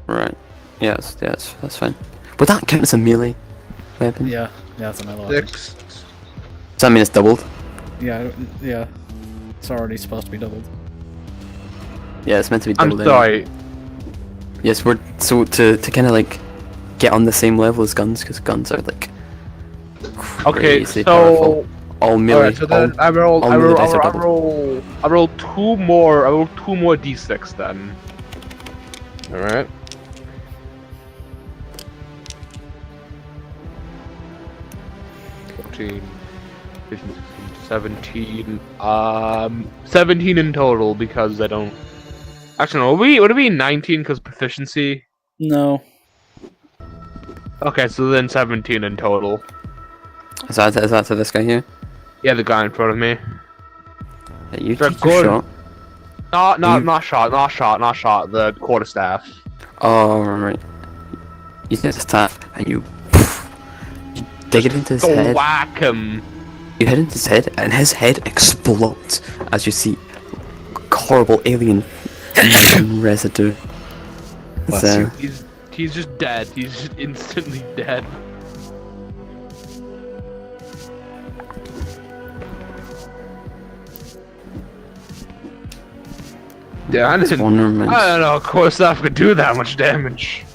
Right. Yes, that's fine. Would that count as a melee weapon? Yeah, it's a melee weapon. 6. Does that mean it's doubled? Yeah. It's already supposed to be doubled. Yeah, it's meant to be I'm doubled. sorry. Yes, we're so to kind of like get on the same level as guns, because guns are like Okay, crazy so powerful. All melee. alright, so then I roll melee dice are doubled. doubled. I roll two more d6 then. Alright. $14, 15, 16, 17. 17 in total because I don't. Actually, no. Would it be 19 because proficiency? No. Okay, so then 17 in total. Is that to this guy here? Yeah, the guy in front of me. Yeah, you They're take your good. shot. Not shot. The quarterstaff. Oh, right. You take the staff and you dig it into his Go head. whack him. You hit into his head, and his head explodes as you see horrible alien residue. Bless So, you. He's just dead. He's just instantly dead. Yeah, I didn't. wonderment. I don't know. Of course, that could do that much damage.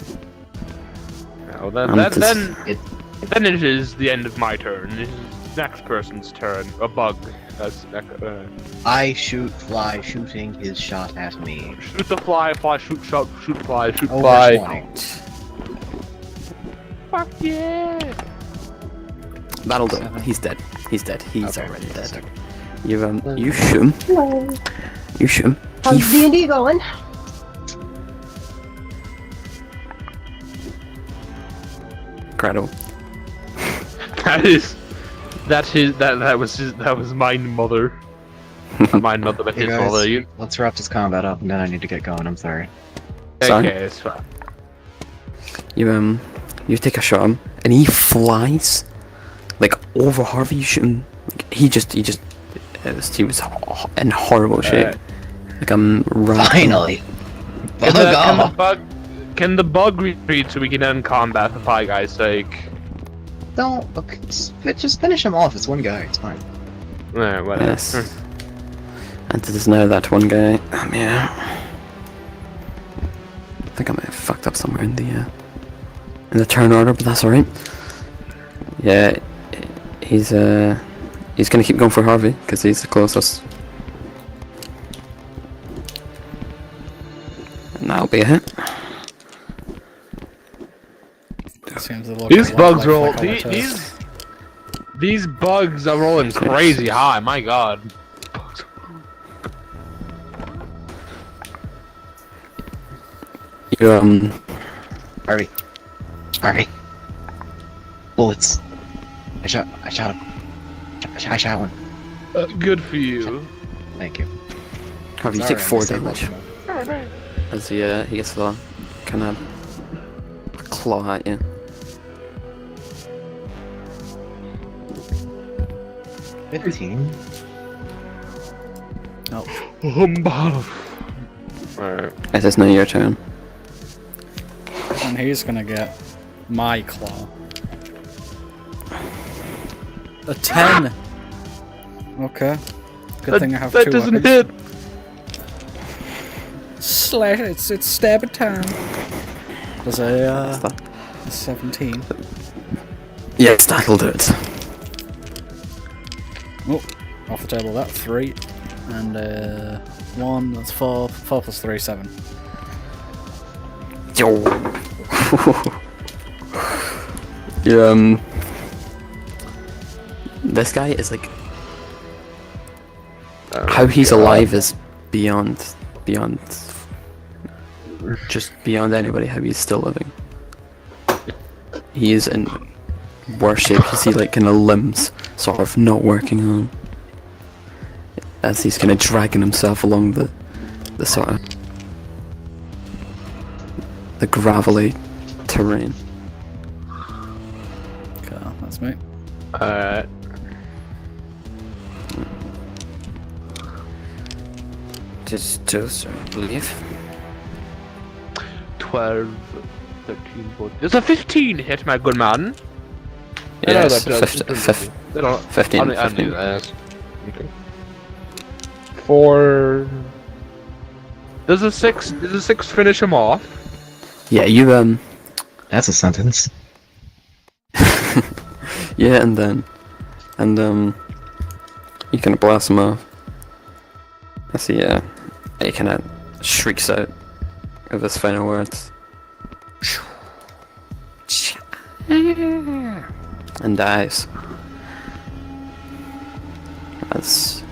No, then it is the end of my turn. It is next person's turn. A bug. I shoot fly, shooting his shot at me. Shoot the fly, shoot fly. Over 20. Fuck yeah! That'll do. He's dead. He's Okay, already dead. so- You shoot him. Hello. You shoot him. How's D&D going? Incredible. That was my mother. Not my mother, but Hey his guys, mother. let's wrap this combat up, and then I need to get going. I'm sorry. Sorry? Okay, it's fine. You take a shot at him, and he flies like over Harvey. You shoot him. Like, he was in horrible shape. Like Finally. Can Bug the, off. can the bug retreat so we can end combat for Pie Guy's sake? Don't. Okay, just finish him off. It's one guy. It's fine. Whatever. Yes. And it is now that one guy. Yeah. I think I might have fucked up somewhere in the turn order, but that's alright. Yeah, he's gonna keep going for Harvey because he's the closest. And that'll be a hit. Seems to look These a lot bugs like roll. Fleckolators. These bugs are rolling crazy high. My God. You Harvey. Bullets. I shot him. I shot one. Good for you. Thank you. Harvey, you Sorry, take I 4 missed that damage one. as he gets the kind of claw at you. 15. Alright. It is now your turn. And he's gonna get my claw. A 10! Okay. Good thing I have that two doesn't weapons. hit. Slash, it's stabbing time. Does a What's that? 17. Yes, that'll do it. Oh, off the table that 3, and 1. That's 4. 4 plus 3, 7. Yo. Yeah, this guy is like, how he's alive is beyond, just beyond anybody. How he's still living. He is in worse shape. You see, like, kind of limbs sort of not working on, as he's kind of dragging himself along the sort of the gravelly terrain. Okay, that's me. Alright. Just leave. 12, 13, 14. There's a 15 hit, my good man. Yes, I know that does. They don't- 15. I knew 15. that. Okay. 4. Does a 6 finish him off? Yeah, you That's a sentence. yeah, and you kind of blast him off. I see. He kind of shrieks out of his final words, and dies. As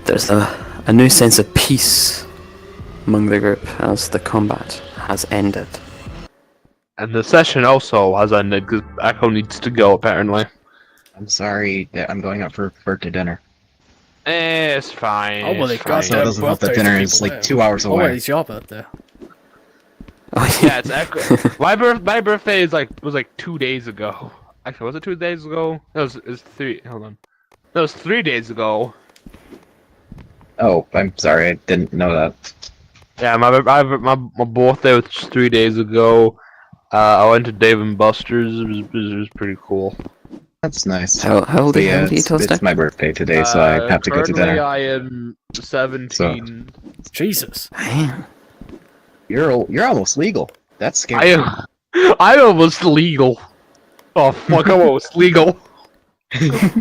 there's a new sense of peace among the group as the combat has ended. And the session also has ended because Echo needs to go, apparently. I'm sorry that I'm going out for birthday dinner. It's fine. Oh, well, it's they got fine. So it doesn't help that birthdays dinner to is people like there. 2 hours Oh, away. wait, it's your birthday. Oh, Yeah, it's Echo. my birthday is was like 2 days ago. Actually, was it 2 days ago? No, it was 3. Hold on. No, it was 3 days ago. Oh, I'm sorry, I didn't know that. Yeah, my birthday was 3 days ago. I went to Dave and Buster's. It was pretty cool. That's nice. how old But are you? yeah, How old are you, it's Toaster? my birthday today, so I have to go to currently dinner. I am 17. Jesus. Damn. You're almost legal. That's scary. I almost legal. Oh fuck! I'm almost legal. Anyway,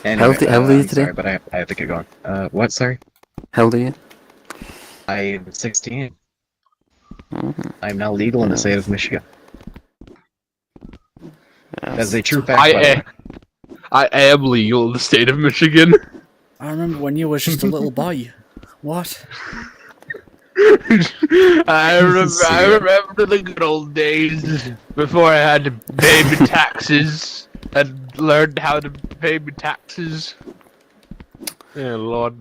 How old are you I'm today? sorry, but I have to get going. What? Sorry? How old are you? I'm 16. Mhm. I'm now legal in the state of Michigan. As a true fact, I by the way. am. I am legal in the state of Michigan. I remember when you was just a little boy. What? I remember the good old days before I had to pay my taxes and learned how to pay my taxes. Yeah, Lord.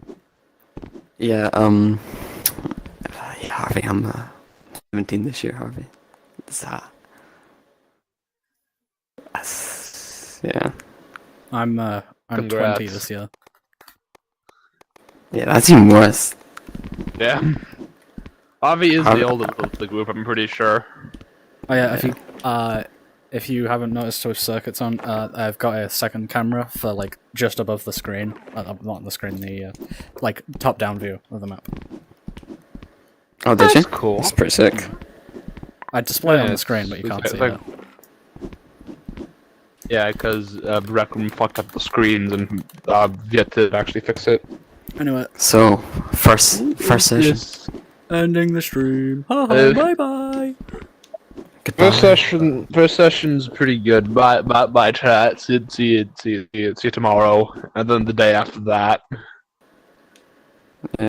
Yeah, Harvey, I'm 17 this year, Harvey. Yeah. I'm 20 Congrats. this year. Yeah, that's even worse. Yeah. Avi is Harvey- the oldest of the group, I'm pretty sure. Oh yeah, if you haven't noticed with circuits on, I've got a second camera for like just above the screen. Not the screen, the like top-down view of the map. Oh, did you? That's cool. That's pretty sick. I display it on the it's- screen, but you can't it's see like- it. Yeah, because Rec Room fucked up the screens and I've yet to actually fix it. Anyway, So, first session. Yes. ending the stream. Uh, Bye bye. Goodbye. First session's pretty good. Bye chat. See you tomorrow, and then the day after that.